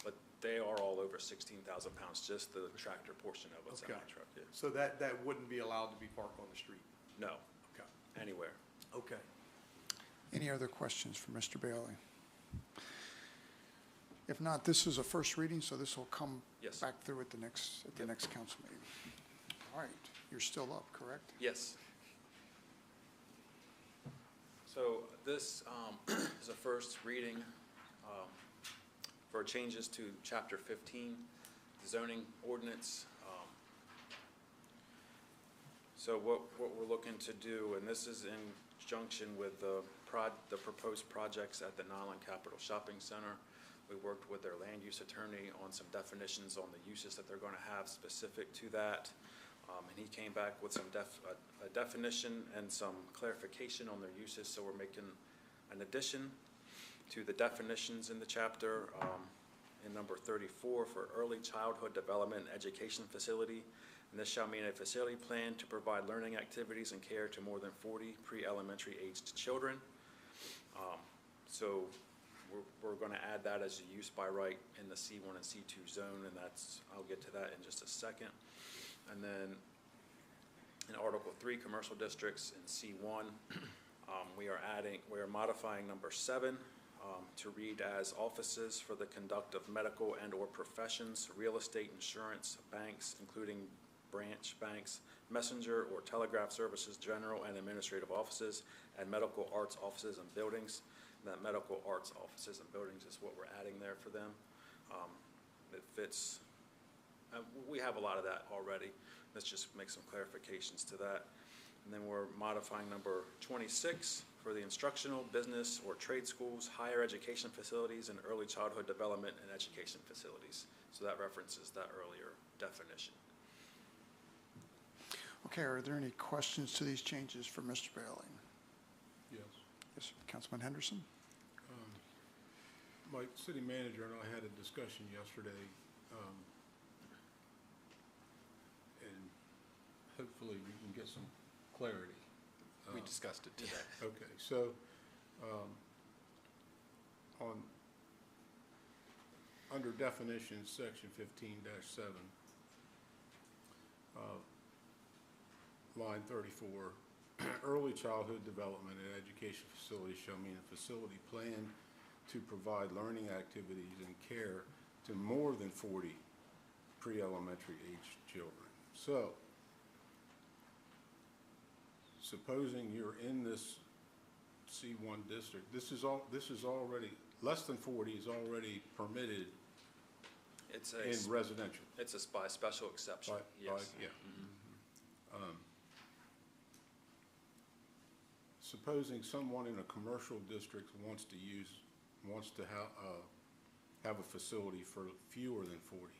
but they are all over 16,000 pounds, just the tractor portion of a Okay. semi-truck. Yeah. So that wouldn't be allowed to be parked on the street? No, Okay. anywhere. Okay. Any other questions for Mr. Bailey? If not, this is a first reading, so this will come Yes. back through at the next council meeting. All right, you're still up, correct? Yes. So this is a first reading for changes to Chapter 15, the zoning ordinance. So what we're looking to do, and this is in conjunction with the proposed projects at the Nylon Capital Shopping Center. We worked with their land use attorney on some definitions on the uses that they're going to have specific to that. And he came back with some a definition and some clarification on their uses. So we're making an addition to the definitions in the chapter in number 34 for early childhood development and education facility. And this shall mean a facility plan to provide learning activities and care to more than 40 pre-elementary aged children. So we're going to add that as a use by right in the C1 and C2 zone, and I'll get to that in just a second. And then in Article 3, commercial districts in C1, we are modifying number 7 to read as offices for the conduct of medical and/or professions, real estate, insurance, banks, including branch banks, messenger or telegraph services, general and administrative offices, and medical arts offices and buildings. And that medical arts offices and buildings is what we're adding there for them. It fits, we have a lot of that already. Let's just make some clarifications to that. And then we're modifying number 26 for the instructional, business, or trade schools, higher education facilities, and early childhood development and education facilities. So that references that earlier definition. Okay, are there any questions to these changes for Mr. Bailey? Yes. Yes, Councilman Henderson? My city manager and I had a discussion yesterday, and hopefully we can get some clarity. We discussed it today. Okay, so, under definitions, section 15-7, line 34, early childhood development and education facilities shall mean a facility planned to provide learning activities and care to more than 40 pre-elementary age children. So, supposing you're in this C1 district, this is already, less than 40 is already permitted It's in residential. It's by special exception, yes. Yeah. Supposing someone in a commercial district wants to have a facility for fewer than 40.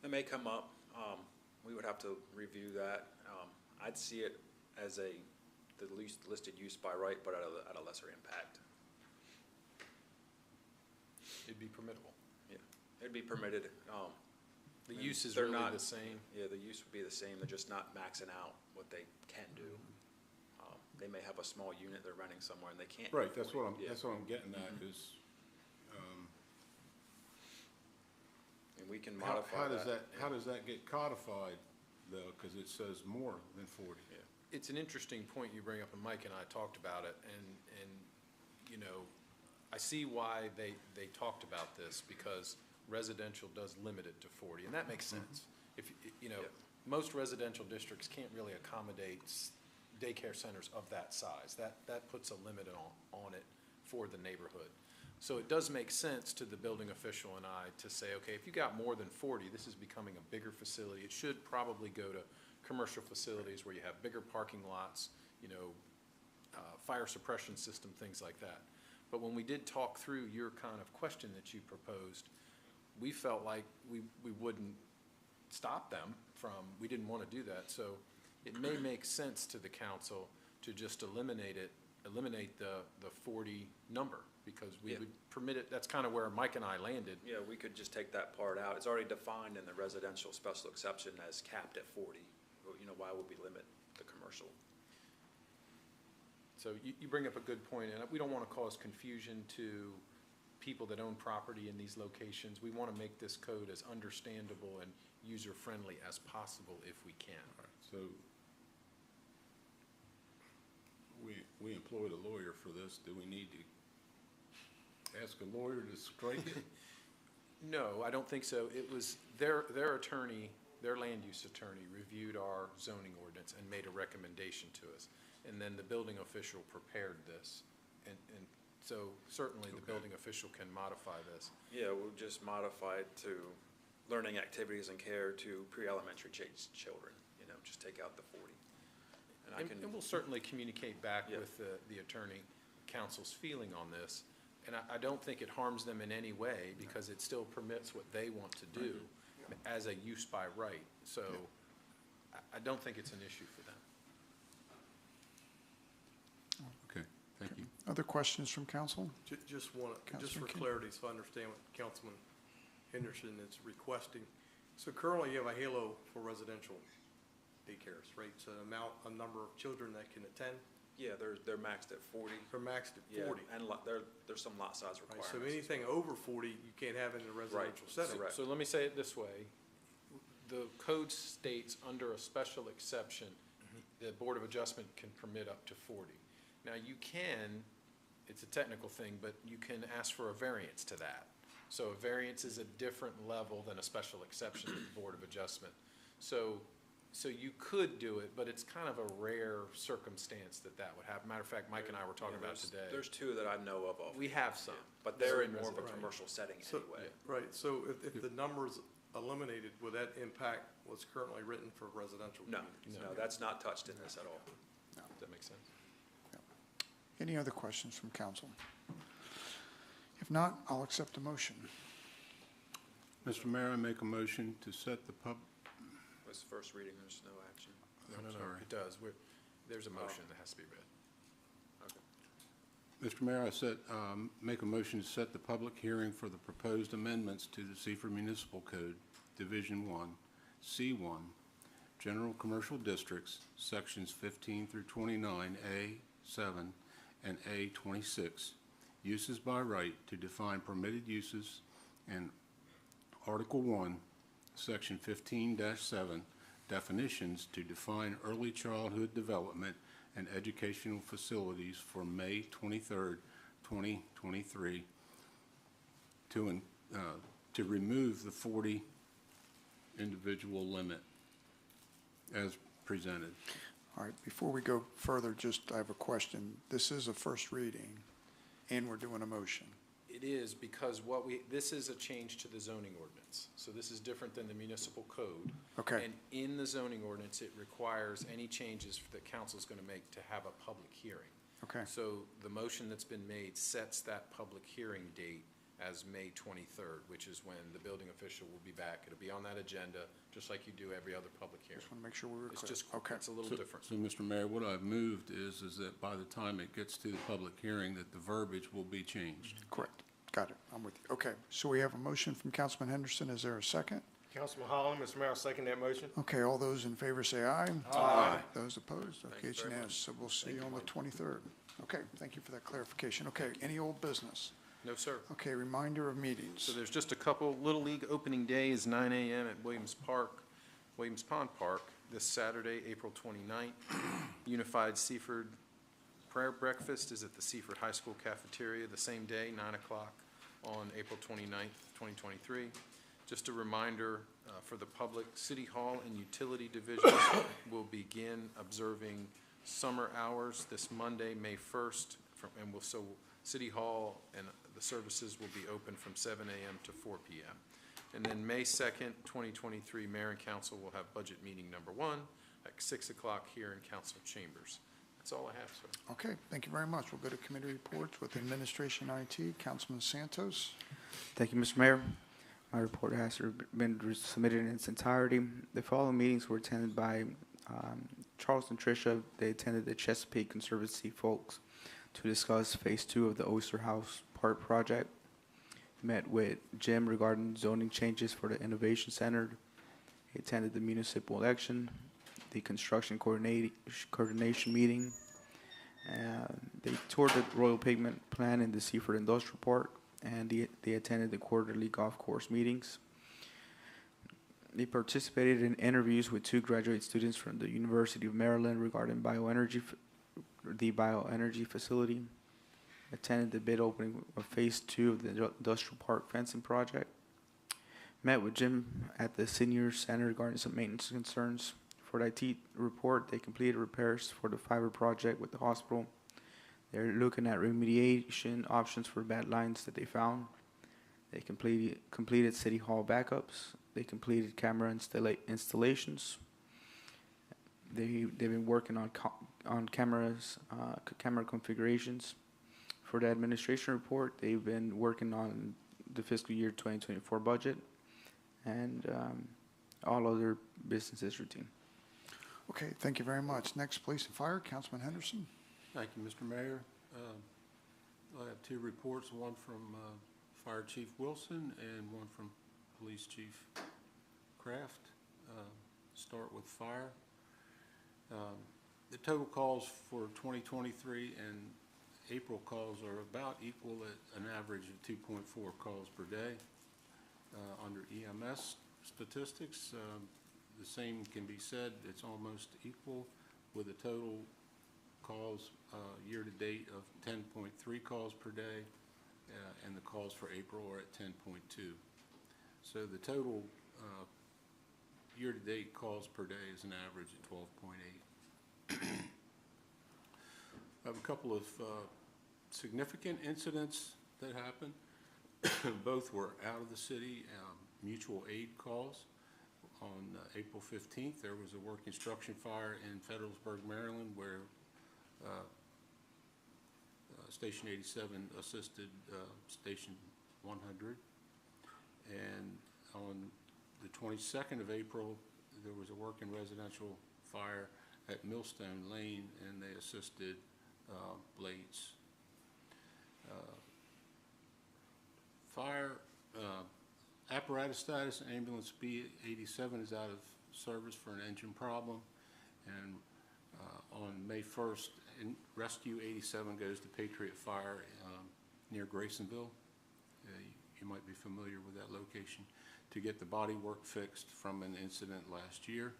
It may come up. We would have to review that. I'd see it as the least listed use by right, but at a lesser impact. It'd be permittable. Yeah, it'd be permitted. The use is they're really not the same. Yeah, the use would be the same. They're just not maxing out what they can do. They may have a small unit they're renting somewhere and they can't. Right, do that's 40. what I'm, Yeah. that's what I'm getting at is, And we can how modify does that. how does that get codified though? Because it says more than 40. Yeah. It's an interesting point you bring up, and Mike and I talked about it, and you know, I see why they talked about this, because residential does limit it to 40, and that makes sense. If, you know, Yeah. most residential districts can't really accommodate daycare centers of that size. That puts a limit on it for the neighborhood. So it does make sense to the building official and I to say, okay, if you got more than 40, this is becoming a bigger facility. It should probably go to commercial facilities where you have bigger parking lots, you know, fire suppression system, things like that. But when we did talk through your kind of question that you proposed, we felt like we wouldn't stop them from, we didn't want to do that. So it may make sense to the council to just eliminate the 40 number, because we Yeah. would permit it. That's kind of where Mike and I landed. Yeah, we could just take that part out. It's already defined in the residential special exception as capped at 40. Well, you know, why would we limit the commercial? So you bring up a good point, and we don't want to cause confusion to people that own property in these locations. We want to make this code as understandable and user-friendly as possible if we can. So we employed a lawyer for this. Do we need to ask a lawyer to strike it? No, I don't think so. It was their attorney, their land use attorney, reviewed our zoning ordinance and made a recommendation to us. And then the building official prepared this. And so certainly the building official can modify this. Yeah, we'll just modify it to learning activities and care to pre-elementary children, you know, just take out the 40. And we'll certainly communicate back Yeah. with the attorney council's feeling on this. And I don't think it harms them in any way, because it still permits what they want to do as a use by right. So I don't think it's an issue for them. Okay, thank you. Other questions from council? Just one, just for Councilman King. clarity, so I understand what Councilman Henderson is requesting. So currently you have a halo for residential daycares, right? So a number of children that can attend, Yeah, they're maxed at 40. they're maxed at Yeah, 40. and there's some lot size Right, requirements. so anything over 40, you can't have in a residential setting. Correct. So let me say it this way. The code states under a special exception, the Board of Adjustment can permit up to 40. Now, you can it's a technical thing, but you can ask for a variance to that. So a variance is a different level than a special exception to the Board of Adjustment. So you could do it, but it's kind of a rare circumstance that would happen. Matter of fact, Mike and I were talking about it today. There's two that I know of. We have some. But they're in Some more of a residential. commercial setting So- anyway. Right, so if the number's eliminated, would that impact what's currently written for residential No, communities? no, that's not touched in this at all. Does that make sense? Any other questions from council? If not, I'll accept a motion. Mr. Mayor, I make a motion to set the It was first reading, there's no action. No, sorry. it does. There's a motion that has to be read. Mr. Mayor, I make a motion to set the public hearing for the proposed amendments to the Seaford Municipal Code, Division 1, C1, General Commercial Districts, Sections 15 through 29, A7 and A26, uses by right to define permitted uses, and Article 1, Section 15-7, definitions to define early childhood development and educational facilities for May 23rd, 2023, to remove the 40 individual limit as presented. All right, before we go further, I have a question. This is a first reading, and we're doing a motion. It is because this is a change to the zoning ordinance. So this is different than the municipal code. Okay. And in the zoning ordinance, it requires any changes that council's going to make to have a public hearing. Okay. So the motion that's been made sets that public hearing date as May 23rd, which is when the building official will be back. It'll be on that agenda, just like you do every other public hearing. Just want to make sure we were It's clear. just, Okay. it's a little different. So, Mr. Mayor, what I've moved is that by the time it gets to the public hearing, that the verbiage will be changed. Correct. Got it. I'm with you. Okay, so we have a motion from Councilman Henderson. Is there a second? Councilman Holland, Mr. Mayor, I'll second that motion. Okay, all those in favor say aye. Aye. Those opposed? Okay, you it's very unanimous. So we'll see you on the 23rd. Okay, thank you for that clarification. Okay, any old business? No, sir. Okay, reminder of meetings. So there's just a couple. Little League opening day is 9 a.m. at Williams Pond Park, this Saturday, April 29th. Unified Seaford Prayer Breakfast is at the Seaford High School cafeteria the same day, 9 o'clock on April 29th, 2023. Just a reminder for the public, City Hall and Utility Divisions will begin observing summer hours this Monday, May 1st, so City Hall and the services will be open from 7 a.m. to 4 p.m. And then May 2nd, 2023, Mayor and Council will have budget meeting number 1 at 6 o'clock here in Council Chambers. That's all I have, sir. Okay, thank you very much. We'll go to committee reports with Administration IT. Councilman Santos. Thank you, Mr. Mayor. My report has been submitted in its entirety. The following meetings were attended by Charles and Tricia. They attended the Chesapeake Conservancy folks to discuss Phase 2 of the Oyster House Park project. Met with Jim regarding zoning changes for the Innovation Center. He attended the municipal election, the construction coordination meeting. They toured the Royal Pigment Plan in the Seaford Industrial Park, and they attended the quarterly golf course meetings. They participated in interviews with 2 graduate students from the University of Maryland regarding the bioenergy facility. Attended the bid opening of Phase 2 of the Industrial Park fencing project. Met with Jim at the Senior Center regarding some maintenance concerns. For the IT report, they completed repairs for the fiber project with the hospital. They're looking at remediation options for bad lines that they found. They completed City Hall backups. They completed camera installations. They've been working on cameras, camera configurations. For the administration report, they've been working on the fiscal year 2024 budget, and all other business is routine. Okay, thank you very much. Next, Police and Fire, Councilman Henderson. Thank you, Mr. Mayor. I have 2 reports, one from Fire Chief Wilson and one from Police Chief Kraft. Start with fire. The total calls for 2023 and April calls are about equal at an average of 2.4 calls per day. Under EMS statistics, the same can be said. It's almost equal with a total calls year-to-date of 10.3 calls per day, and the calls for April are at 10.2. So the total year-to-date calls per day is an average of 12.8. I have a couple of significant incidents that happened. Both were out of the city, mutual aid calls. On April 15th, there was a work instruction fire in Federalsburg, Maryland, where Station 87 assisted Station 100. And on the 22nd of April, there was a work in residential fire at Millstone Lane, and they assisted Blades. Fire apparatus status, ambulance B87 is out of service for an engine problem. And on May 1st, Rescue 87 goes to Patriot Fire near Graysonville. You might be familiar with that location, to get the body work fixed from an incident last year.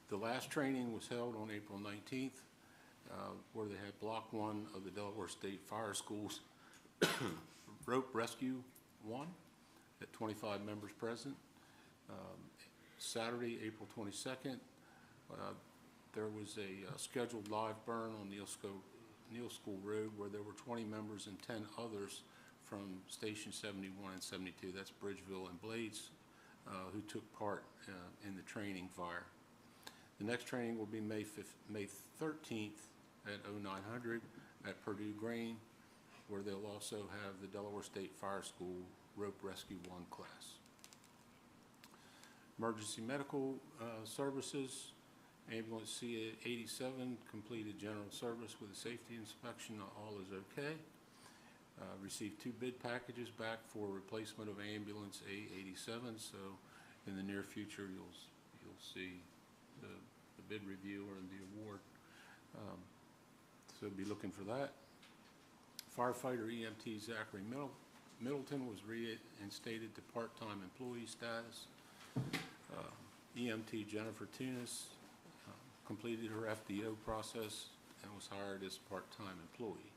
The last training was held on April 19th, where they had Block 1 of the Delaware State Fire School's Rope Rescue 1 at 25 members present. Saturday, April 22nd, there was a scheduled live burn on Neal School Road, where there were 20 members and 10 others from Station 71 and 72, that's Bridgeville and Blades, who took part in the training fire. The next training will be May 13th at 0900 at Purdue Grain, where they'll also have the Delaware State Fire School Rope Rescue 1 class. Emergency medical services, ambulance C87 completed general service with a safety inspection, all is okay. Received 2 bid packages back for replacement of ambulance A87, so in the near future you'll see the bid review and the award. So be looking for that. Firefighter EMT Zachary Middleton was reinstated to part-time employee status. EMT Jennifer Tunis completed her FDO process and was hired as part-time employee.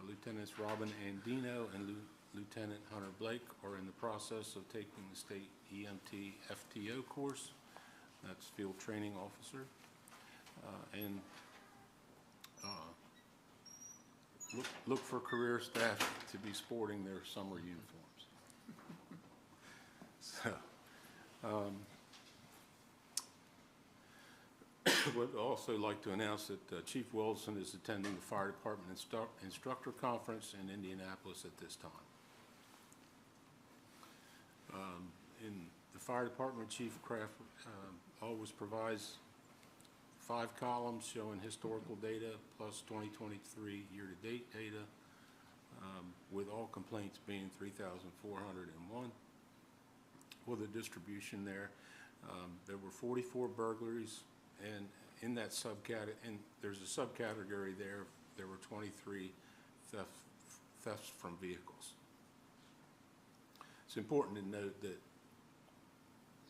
Lieutenants Robin Andino and Lieutenant Hunter Blake are in the process of taking the state EMT FTO course. That's Field Training Officer. Look for career staff to be sporting their summer uniforms. So, would also like to announce that Chief Wilson is attending the Fire Department Instructor Conference in Indianapolis at this time. In the Fire Department, Chief Kraft always provides 5 columns showing historical data plus 2023 year-to-date data, with all complaints being 3,401. With a distribution there, there were 44 burglaries, and in that subcategory, and there's a subcategory there were 23 thefts from vehicles. It's important to note that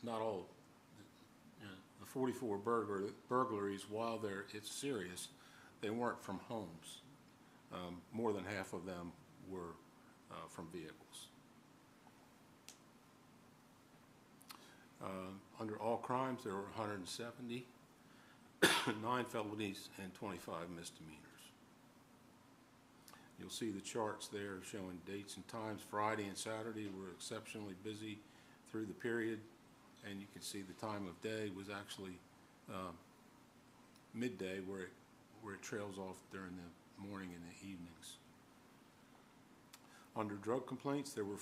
not all, the 44 burglaries, while it's serious, they weren't from homes. More than half of them were from vehicles. Under all crimes, there were 170, 9 felonies, and 25 misdemeanors. You'll see the charts there showing dates and times. Friday and Saturday were exceptionally busy through the period, and you can see the time of day was actually midday, where it trails off during the morning and the evenings. Under drug complaints, there were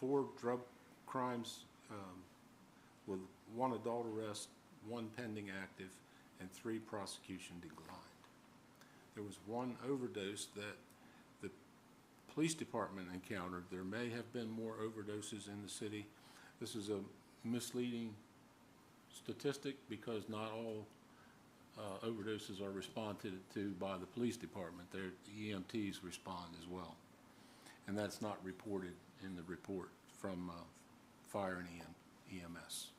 4 drug crimes with 1 adult arrest, 1 pending active, and 3 prosecution declined. There was 1 overdose that the police department encountered. There may have been more overdoses in the city. This is a misleading statistic because not all overdoses are responded to by the police department. The EMTs respond as well. And that's not reported in the report from fire and EMS.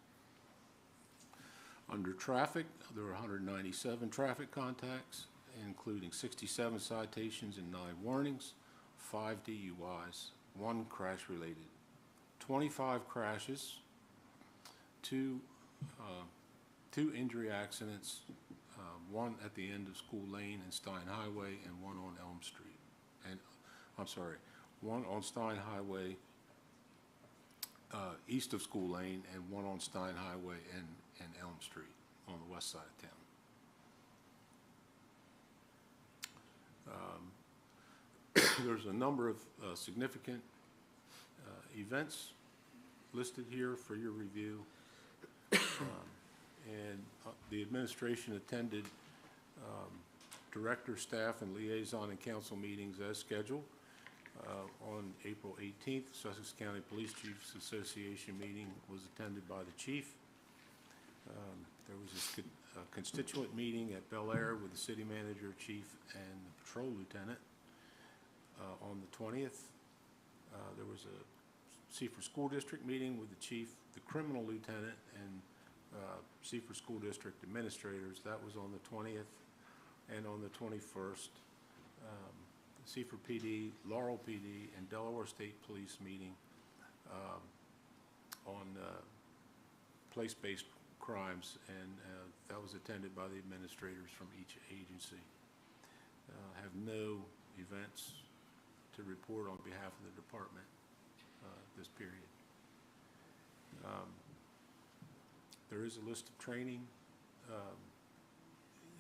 Under traffic, there were 197 traffic contacts, including 67 citations and 9 warnings, 5 DUIs, 1 crash-related, 25 crashes, 2 injury accidents, 1 at the end of School Lane and Stein Highway, and 1 on Elm Street. And, I'm sorry, 1 on Stein Highway east of School Lane, and 1 on Stein Highway and Elm Street on the west side of town. There's a number of significant events listed here for your review. And the administration attended director, staff, and liaison and council meetings as scheduled. On April 18th, Sussex County Police Chiefs Association meeting was attended by the chief. There was a constituent meeting at Bel Air with the city manager, chief, and the patrol lieutenant. On the 20th, there was a Seaford School District meeting with the chief, the criminal lieutenant, and Seaford School District administrators. That was on the 20th. And on the 21st, Seaford PD, Laurel PD, and Delaware State Police meeting on place-based crimes, and that was attended by the administrators from each agency. Have no events to report on behalf of the department this period. There is a list of training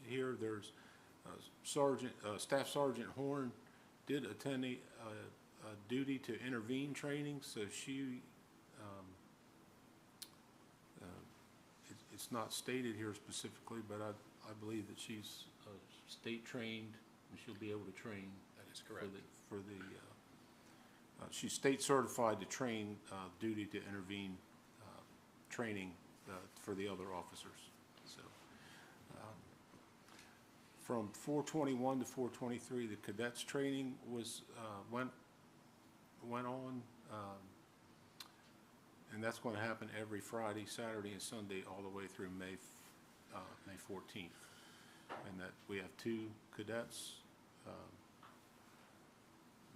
here. There's Staff Sergeant Horn did attend a duty to intervene training, so she, it's not stated here specifically, but I believe that she's state trained and she'll be able to train. That is correct. She's state certified to train duty to intervene training for the other officers. So from 4/21 to 4/23, the cadets training was went on, and that's going to happen every Friday, Saturday, and Sunday all the way through May 14th. And that we have 2 cadets,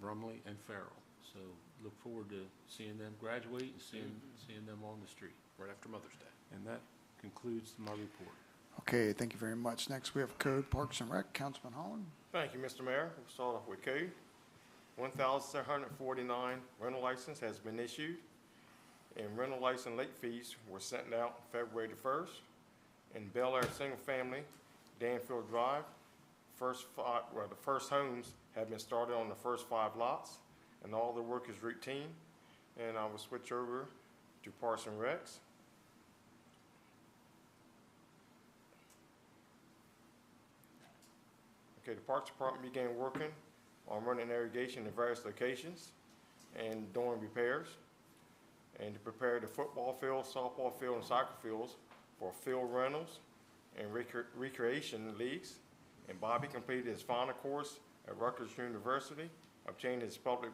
Brumley and Farrell. So look forward to seeing them graduate and seeing them on the street. Right after Mother's Day. And that concludes my report. Okay, thank you very much. Next, we have Code, Parks and Rec. Councilman Holland. Thank you, Mr. Mayor. We'll start off with code. 1,749 rental license has been issued, and rental license late fees were sent out February the 1st. In Bel Air Single Family, Danfield Drive, the first homes have been started on the first 5 lots, and all the work is routine. And I will switch over to Parks and Recs. Okay, the Parks Department began working on running irrigation in various locations and doing repairs, and to prepare the football field, softball field, and soccer fields for field rentals and recreation leagues. And Bobby completed his final course at Rutgers University, obtained his public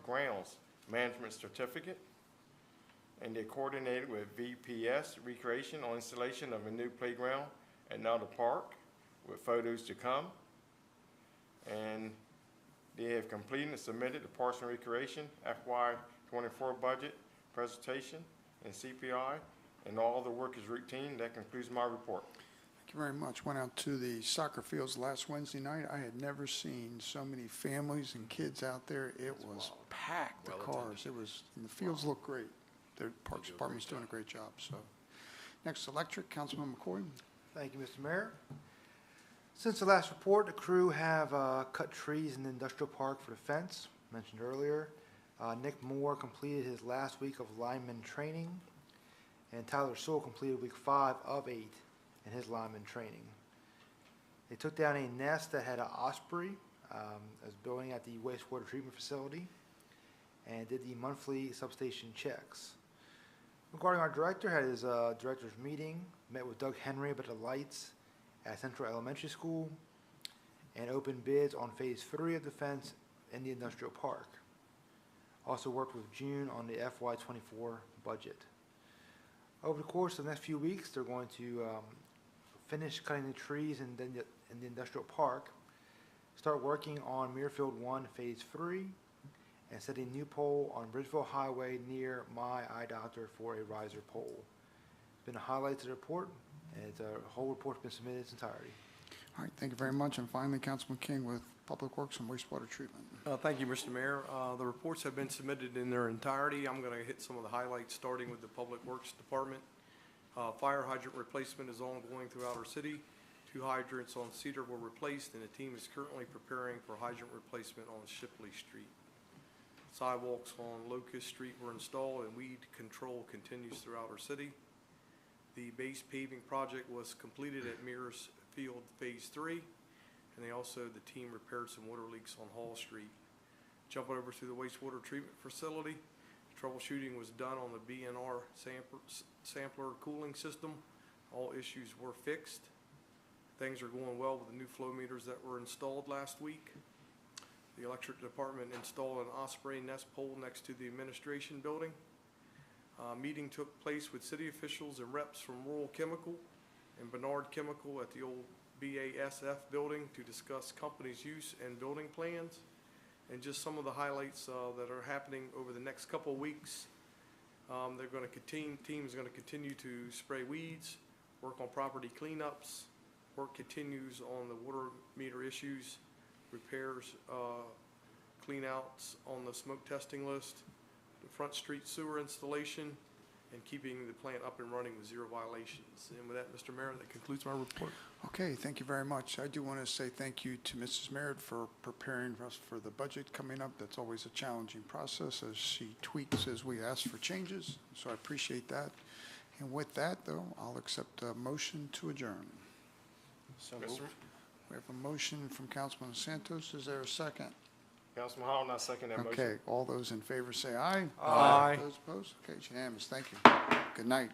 grounds management certificate, and they coordinated with VPS Recreation on installation of a new playground at Nelda Park, with photos to come. And they have completed and submitted the Parks and Recreation FY24 budget presentation and CPI, and all the work is routine. That concludes my report. Thank you very much. Went out to the soccer fields last Wednesday night. I had never seen so many families and kids out there. It was packed, the cars. It was, and the fields look great. The Parks Department's doing a great job. So, next, Electric, Councilman McCoy. Thank you, Mr. Mayor. Since the last report, the crew have cut trees in the industrial park for the fence, mentioned earlier. Nick Moore completed his last week of lineman training, and Tyler Sewell completed week 5 of 8 in his lineman training. They took down a nest that had an osprey as building at the wastewater treatment facility, and did the monthly substation checks. Regarding our director, had his director's meeting, met with Doug Henry about the lights at Central Elementary School, and opened bids on Phase 3 of the fence in the industrial park. Also worked with June on the FY24 budget. Over the course of the next few weeks, they're going to finish cutting the trees in the industrial park, start working on Muirfield 1 Phase 3, and set a new pole on Bridgeville Highway near my eye doctor for a riser pole. It's been a highlight to the report, and the whole report's been submitted in its entirety. All right, thank you very much. And finally, Councilman King with Public Works and Wastewater Treatment. Thank you, Mr. Mayor. The reports have been submitted in their entirety. I'm going to hit some of the highlights, starting with the Public Works Department. Fire hydrant replacement is ongoing throughout our city. 2 hydrants on Cedar were replaced, and the team is currently preparing for hydrant replacement on Shipley Street. Sidewalks on Locust Street were installed, and weed control continues throughout our city. The base paving project was completed at Mears Field Phase 3, and the team repaired some water leaks on Hall Street. Jumping over to the wastewater treatment facility, troubleshooting was done on the BNR sampler cooling system. All issues were fixed. Things are going well with the new flow meters that were installed last week. The electric department installed an Osprey Nest pole next to the administration building. Meeting took place with city officials and reps from Rural Chemical and Bernard Chemical at the old BASF building to discuss company's use and building plans. And just some of the highlights that are happening over the next couple of weeks. Team is going to continue to spray weeds, work on property cleanups. Work continues on the water meter issues, repairs, cleanouts on the smoke testing list, the front street sewer installation, and keeping the plant up and running with 0 violations. And with that, Mr. Mayor, that concludes my report. Okay, thank you very much. I do want to say thank you to Mrs. Merritt for preparing us for the budget coming up. That's always a challenging process as she tweaks as we ask for changes, so I appreciate that. And with that, though, I'll accept a motion to adjourn. So We have a motion from Councilman Santos. Is there a second? Councilman Hall, I second that motion. Okay, all those in favor say aye. Aye. Those opposed? Okay, it's unanimous. Thank you. Good night.